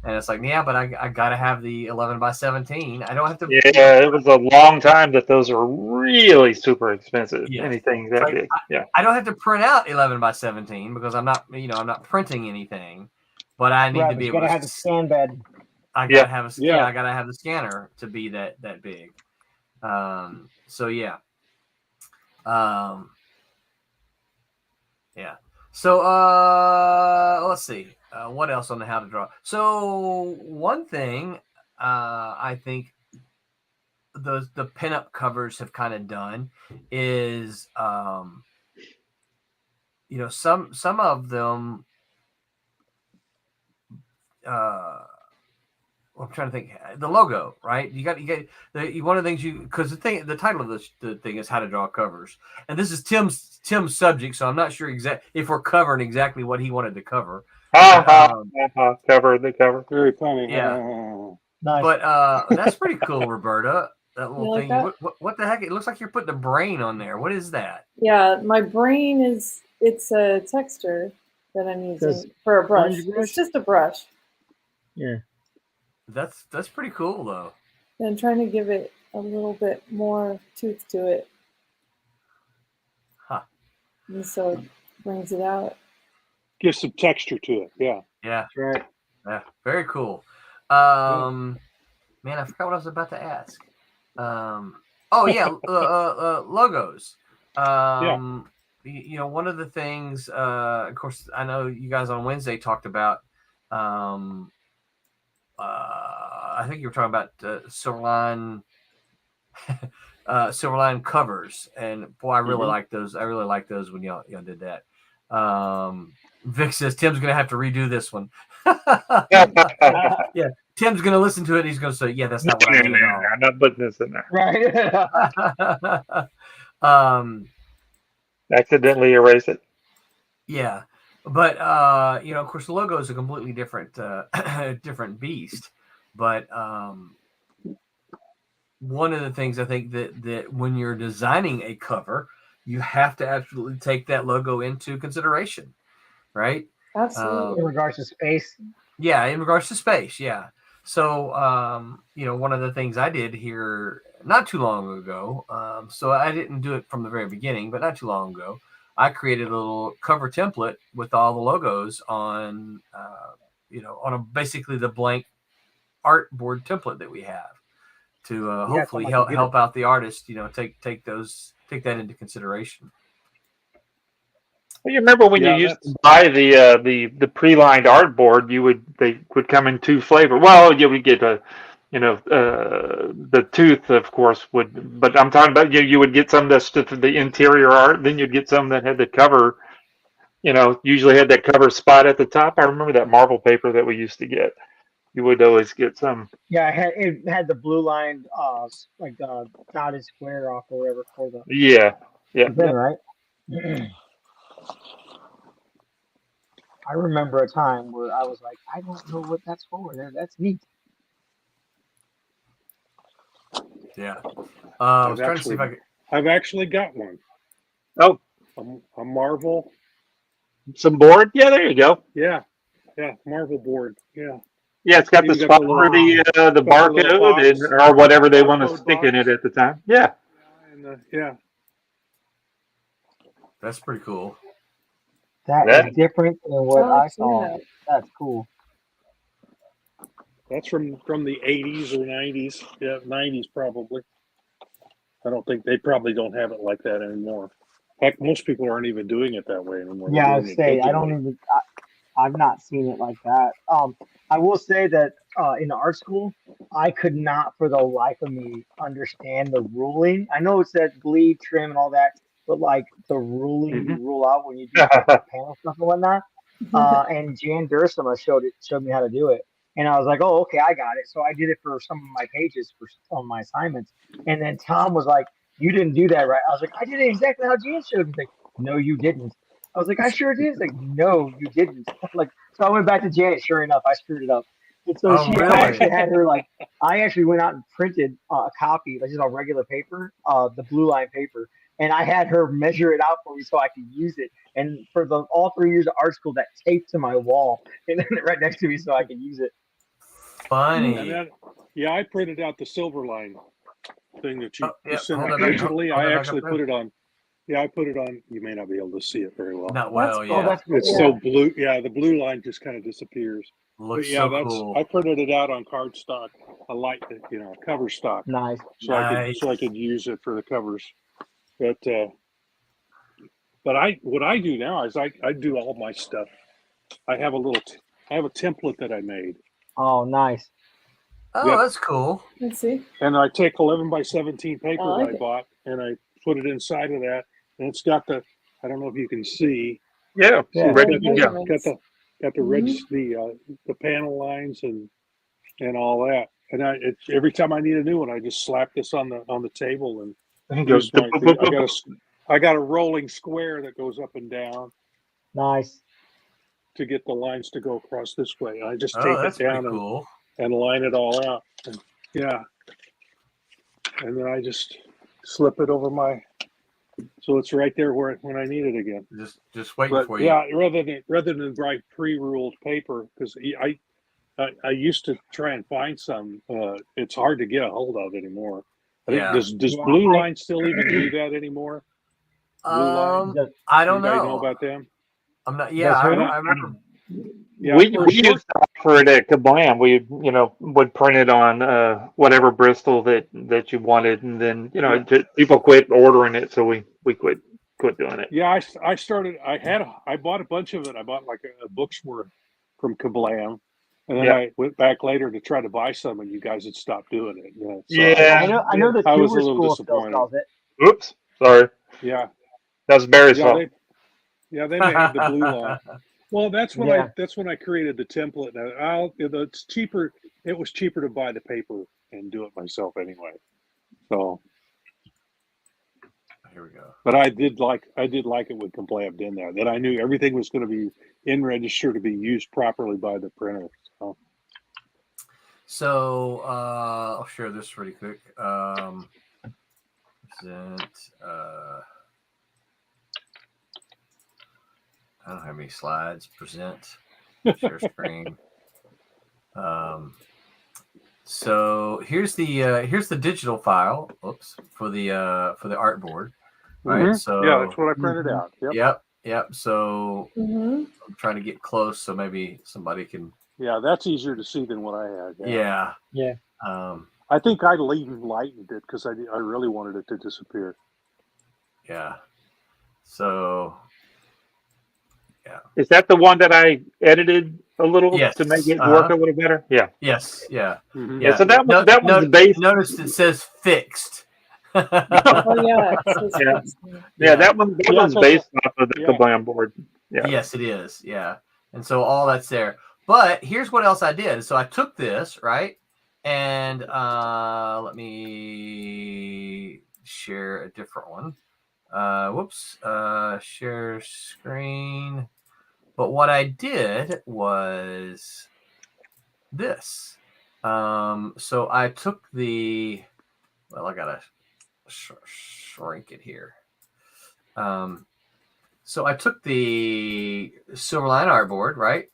And it's like, yeah, but I gotta have the 11x17. I don't have to. Yeah, it was a long time that those are really super expensive. Yeah. Anything that big. Yeah. I don't have to print out 11x17 because I'm not printing anything, but I need to be able to have the scan bed. I gotta have I gotta have the scanner to be that big. So yeah. Yeah. So let's see. What else on the how to draw? So one thing I think the pinup covers have kind of done is some of them I'm trying to think the logo, right? You got one of the things because the title of the thing is how to draw covers, and this is Tim's subject, so I'm not sure if we're covering exactly what he wanted to cover. Cover the cover. Very funny. Yeah. Nice. But that's pretty cool, Roberta. That little thing. That? What the heck? It looks like you're putting a brain on there. What is that? Yeah, my brain it's a texture that I'm using for a brush. It's just a brush. Yeah. That's pretty cool though. And I'm trying to give it a little bit more tooth to it. Huh. And so it brings it out. Give some texture to it. Yeah. Yeah. That's right. Yeah. Very cool. Man, I forgot what I was about to ask. Logos. One of the things, of course, I know you guys on Wednesday talked about. I think you were talking about Silverline covers, and boy, I really like those. I really like those when y'all did that. Vic says Tim's going to have to redo this one. Yeah, Tim's going to listen to it. And he's going to say, "Yeah, that's not what I mean." I'm not putting this in there. Right. Accidentally erase it. Yeah, but of course, the logo is a completely different different beast. But one of the things I think that when you're designing a cover, you have to absolutely take that logo into consideration, right? Absolutely. In regards to space. Yeah, in regards to space, yeah. So, one of the things I did here not too long ago, so I didn't do it from the very beginning, but not too long ago, I created a little cover template with all the logos on, basically the blank artboard template that we have to hopefully help out the artist, take that into consideration. Well, you remember when you used to buy the pre-lined artboard, they would come in two flavors. Well, you would get the tooth, of course, but I'm talking about you would get some that's just the interior art, then you'd get some that had the cover, usually had that cover spot at the top. I remember that marble paper that we used to get. You would always get some. Yeah, it had the blue line, dotted square off or whatever for the. Yeah. Right. I remember a time where I was like, I don't know what that's for. That's neat. Yeah. I was trying to see if I could. I've actually got one. Oh. A Marvel. Some board? Yeah, there you go. Yeah. Marvel board. Yeah. Yeah, it's got the spot for the barcode or whatever they want to stick in it at the time. Yeah. Yeah. That's pretty cool. That is different than what I saw. That's cool. That's from the 80s or 90s. Yeah, 90s probably. I don't think they probably don't have it like that anymore. In fact, most people aren't even doing it that way anymore. Yeah, I'd say I've not seen it like that. I will say that in art school, I could not for the life of me understand the ruling. I know it said bleed, trim, and all that, but like the ruling you rule out when you do panel stuff and whatnot. And Jan Dursuma showed me how to do it. And I was like, oh, okay, I got it. So I did it for some of my pages for some of my assignments. And then Tom was like, you didn't do that right. I was like, I did it exactly how Jan showed me. He's like, no, you didn't. I was like, I sure did. He's like, no, you didn't. Like, so I went back to Janet. Sure enough, I screwed it up. And so I actually had her I actually went out and printed a copy, just on regular paper, the blue line paper. And I had her measure it out for me so I could use it. And for all 3 years of art school, that taped to my wall and then right next to me so I could use it. Funny. And then, I printed out the Silverline thing that you sent out digitally. I actually put it on. Yeah, I put it on. You may not be able to see it very well. Not well, It's so blue. Yeah, the blue line just kind of disappears. Looks so cool. I printed it out on cardstock, cover stock. Nice. So I could use it for the covers. But what I do now is I do all my stuff. I have a template that I made. Oh, nice. Oh, that's cool. Let's see. And I take 11 by 17 paper that I bought, and I put it inside of that, and it's got I don't know if you can see. Yeah. Got the the panel lines and all that. And every time I need a new one, I just slap this on the table and I got a rolling square that goes up and down. Nice. To get the lines to go across this way. I just tape it down and line it all out. And, and then I just slip it over so it's right there when I need it again. Just waiting for you. Yeah, rather than write pre-ruled paper, because I used to try and find some. It's hard to get a hold of anymore. Does Blue Line still even do that anymore? I don't know about them. I'm not. Yeah, I remember. Yeah, we used to offer it at Kablam. We would print it on whatever Bristol that you wanted, and then people quit ordering it, so we quit doing it. Yeah, I started. I bought a bunch of it. I bought like a book's worth from Kablam, and then I went back later to try to buy some, and you guys had stopped doing it. So I know the Tour School still sells it. Oops, sorry. Yeah, that was Barry's fault. They may have the Blue Line. Well, that's when I created the template. It's cheaper. It was cheaper to buy the paper and do it myself anyway. So here we go. But I did like it with Complabbed in there. That I knew everything was going to be in register to be used properly by the printer. So I'll share this really quick. Present. I don't have any slides. Present. Share screen. So here's the digital file. Oops, for the artboard. Right. Mm-hmm. So yeah, that's what I printed out. Yep. So I'm trying to get close, so maybe somebody can. Yeah, that's easier to see than what I had. Yeah. I think I even lightened it because I really wanted it to disappear. Yeah. So. Yeah. Is that the one that I edited a little to make it work a little better? Yeah. Yes. Yeah. Mm-hmm. Yeah. So that was the base. Notice it says fixed. Oh yeah. That one's based off of the Kablam board. Yeah. Yes, it is. Yeah. And so all that's there. But here's what else I did. So I took this, right? And let me share a different one. Share screen. But what I did was this. So I took I gotta shrink it here. So I took the Silverline artboard, right?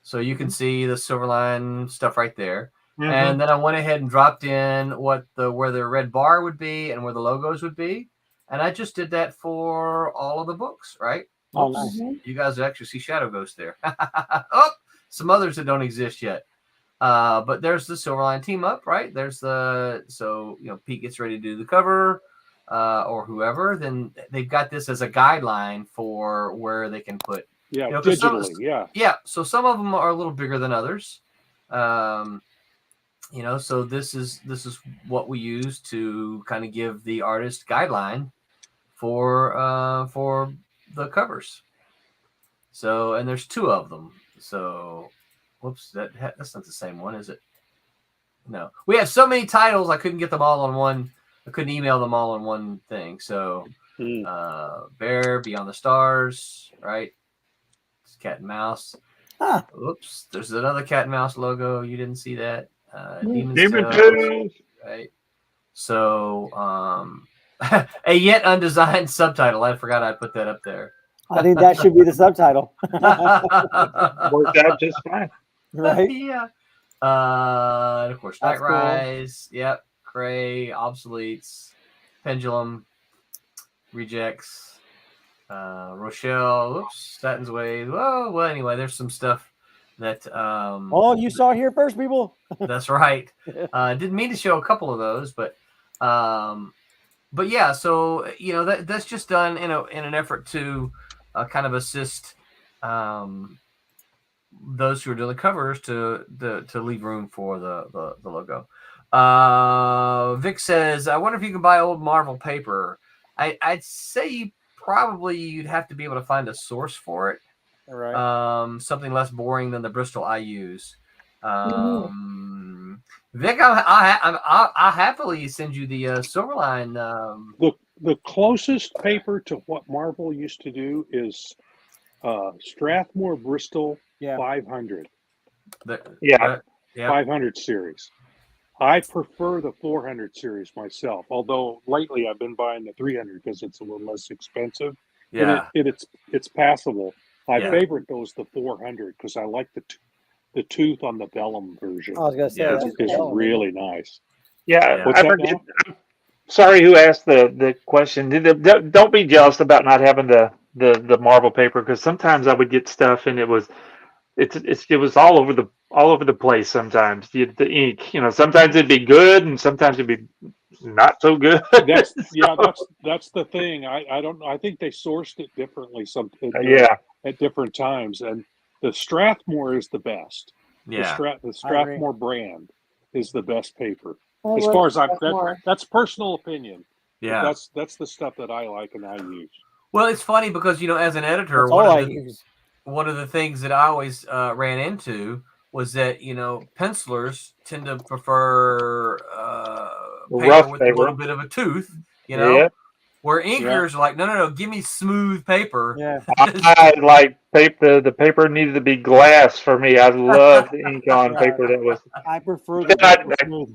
So you can see the Silverline stuff right there. Mm-hmm. And then I went ahead and dropped in where the red bar would be and where the logos would be. And I just did that for all of the books, right? Oh, nice. You guys actually see Shadow Ghost there. Some others that don't exist yet. But there's the Silverline team up, right? There's Pete gets ready to do the cover, or whoever. Then they've got this as a guideline for where they can put. Yeah, digitally. Yeah. So some of them are a little bigger than others. So this is what we use to kind of give the artist guideline for the covers. So, and there's two of them. So, whoops, that's not the same one, is it? No, we have so many titles. I couldn't get them all on one. I couldn't email them all in one thing. So, Bear, Beyond the Stars, right? It's Cat and Mouse. Oops, there's another Cat and Mouse logo. You didn't see that. Demon Tales, right? So, a yet undesigned subtitle. I forgot I put that up there. I think that should be the subtitle. Worked out just fine. Right? Yeah. And of course, Night Cool. Rise. Yep. Cray, Obsoletes, Pendulum, Rejects, Rochelle. Oops. Satin's Wave. Well, anyway, there's some stuff that. You saw it here first, people. That's right. Didn't mean to show a couple of those, but yeah. So that's just done in an effort to kind of assist those who are doing the covers to leave room for the logo. Vic says, I wonder if you can buy old Marvel paper. I'd say probably you'd have to be able to find a source for it. All right. Something less boring than the Bristol I use. Vic, I'll happily send you the Silverline. The closest paper to what Marvel used to do is Strathmore Bristol 500. 500 series. I prefer the 400 series myself, although lately I've been buying the 300 because it's a little less expensive. Yeah, it's passable. I favorite those the 400 because I like the tooth on the vellum version. I was going to say is really nice. Yeah, I forget. Sorry, who asked the question? Don't be jealous about not having the Marvel paper because sometimes I would get stuff and it was all over the place. Sometimes the ink, sometimes it'd be good and sometimes it'd be not so good. That's the thing. I think they sourced it differently at different times, and the Strathmore is the best. Yeah, the Strathmore brand is the best paper. I As love far as Strathmore. that's personal opinion. yeah. That's the stuff that I like and I use. Well, it's funny because as an editor, That's all I use. one of the things that I always ran into was that pencilers tend to prefer paper with a little bit of a tooth, Yeah. Where inkers are like, no, give me smooth paper. Yeah. I like paper. The paper needed to be glass for me. I love the ink on paper that was. I prefer the smooth.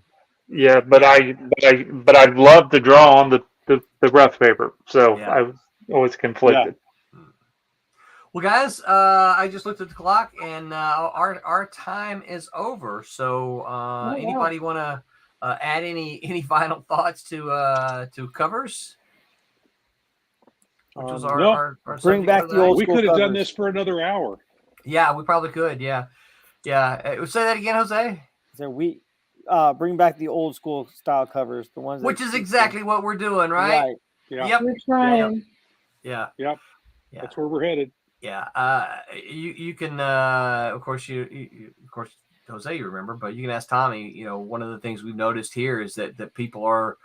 Yeah, but I love to draw on the rough paper. So I was always conflicted. Yeah. Well, guys, I just looked at the clock, and our time is over. So, anybody want to add any final thoughts to covers? Which was our bring back the old. We could have done this for another hour. Yeah, we probably could. Yeah. Say that again, Jose. So we bring back the old school style covers, the ones. Which is exactly what we're doing, right? Right. Yeah. Yep. We're trying. Yeah. Yep. That's where we're headed. Yeah. You can of course Jose, you remember, but you can ask Tommy. You know, one of the things we've noticed here is that people are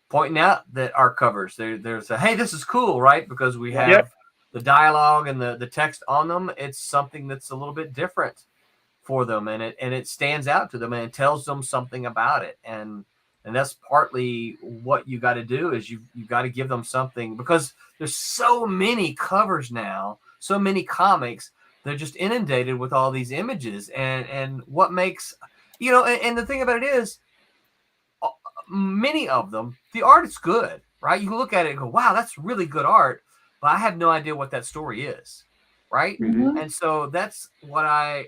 pointing out that our covers there's a, hey, this is cool, right? Because we have the dialogue and the text on them. It's something that's a little bit different for them, and it stands out to them, and it tells them something about it, and that's partly what you got to do is you got to give them something, because there's so many covers now, so many comics. They're just inundated with all these images, and what makes, you know, and the thing about it is, many of them, the art is good, right? You look at it and go, wow, that's really good art, but I have no idea what that story is, right? Mm-hmm. And so that's what I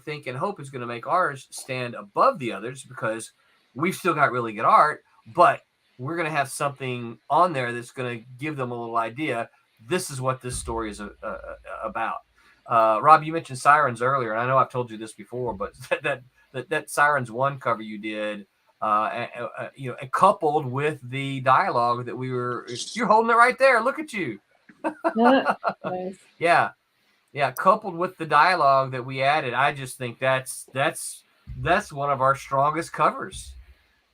think and hope is going to make ours stand above the others, because we've still got really good art, but we're going to have something on there that's going to give them a little idea. This is what this story is about. Rob, you mentioned Sirens earlier, and I know I've told you this before, but that Sirens 1 cover you did, you know, coupled with the dialogue that you're holding it right there. Look at you. Nice. Yeah. Coupled with the dialogue that we added, I just think that's one of our strongest covers.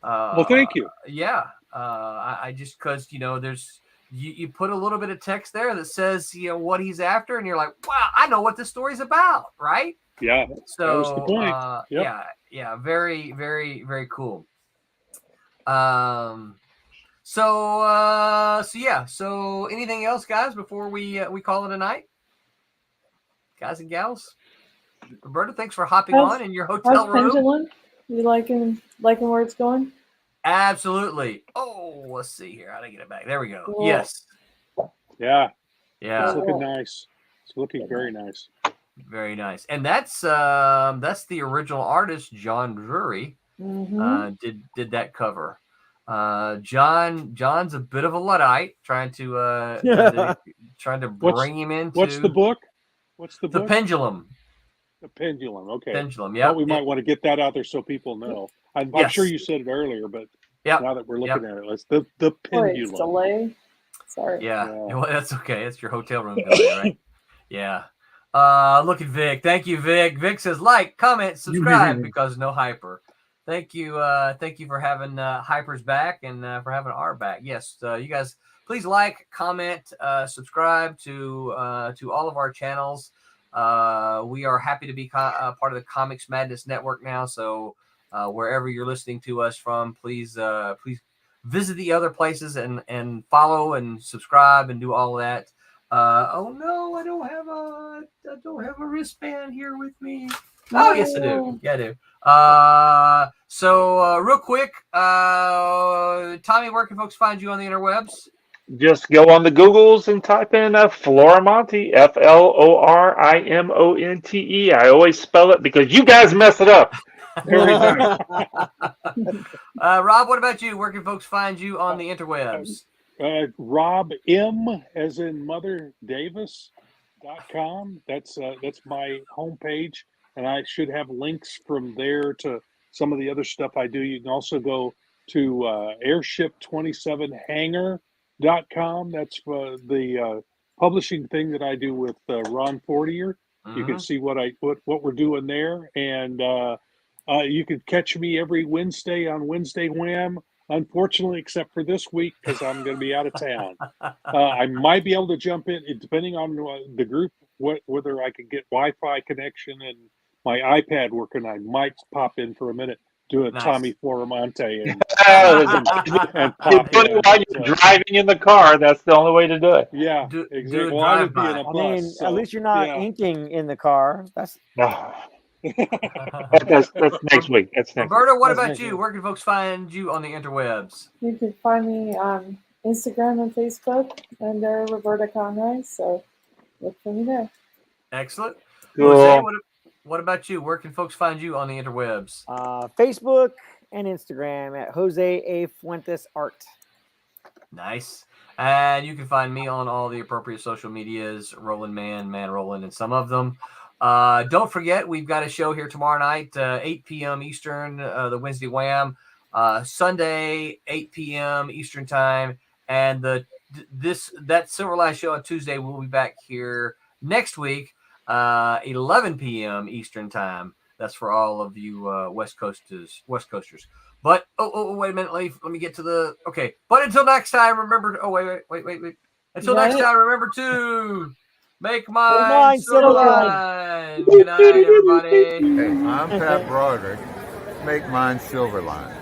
Well, thank you. Yeah. I just, cause you know, you put a little bit of text there that says, you know, what he's after, and you're like, wow, I know what this story's about. Right. Yeah. So, that was the point. Yeah. Very, very, very cool. So anything else, guys, before we call it a night? Guys and gals? Roberta, thanks for hopping on in your hotel room. Pendulum? You liking where it's going? Absolutely. Oh, let's see here. How do I get it back? There we go. Cool. Yes. Yeah. Yeah. It's looking nice. It's looking very nice. Very nice. And that's the original artist, John Drury. Mm-hmm. Did that cover. John's a bit of a Luddite, trying to bring him into. What's the book? The Pendulum. The Pendulum. Okay. Pendulum. Yeah. We might want to get that out there so people know. I'm sure you said it earlier, but now that we're looking at it, let's the Pendulum. Delay. Sorry. Yeah. Well, that's okay. It's your hotel room delay, right? Yeah. Look at Vic. Thank you, Vic. Vic says like, comment, subscribe because no hyper. Thank you for having Hyper's back and for having our back. Yes, you guys, please like, comment, subscribe to all of our channels. We are happy to be part of the Comics Madness Network now. So wherever you're listening to us from, please visit the other places and follow and subscribe and do all of that. Oh no, I don't have a wristband here with me. Oh yes, I do. Yeah, I do. So real quick, Tommy, where can folks find you on the interwebs? Just go on the Googles and type in Florimonte, Florimonte. I always spell it because you guys mess it up every time. Rob, what about you? Where can folks find you on the interwebs? Rob M, as in Mother Davis.com. That's my homepage, and I should have links from there to some of the other stuff I do. You can also go to airship27hangar.com. That's the publishing thing that I do with Ron Fortier. You can see what we're doing there, and you can catch me every Wednesday on Wednesday Wham. Unfortunately, except for this week, because I'm going to be out of town. I might be able to jump in, depending on the group, whether I can get Wi-Fi connection and my iPad working. I might pop in for a minute. Do a Nice. Tommy Florimonte and you put it while you're driving in the car. That's the only way to do it. Yeah, do exactly. a Well, I would be in drive-by. a I bus. mean, So, at least you're not inking in the car. That's That's next week. That's next Roberta, what That's about next you? week. Where can folks find you on the interwebs? You can find me on Instagram and Facebook under Roberta Conroy. So look for me there. Excellent. Cool. Jose, what about you? Where can folks find you on the interwebs? Facebook and Instagram at Jose A. Fuentes Art. Nice. And you can find me on all the appropriate social medias, Roland Mann, Man Roland, and some of them. Don't forget, we've got a show here tomorrow night, 8 p.m. Eastern, the Wednesday Wham. Sunday, 8 p.m. Eastern time. And that Silverline show on Tuesday, we'll be back here next week, 11 p.m. Eastern time. That's for all of you West Coasters. But wait a minute, let me get to the okay. But until next time, remember. Oh wait. Until next time, remember to make mine Silverline. Good night, everybody. Hey, I'm Pat Broderick. Make mine Silverline.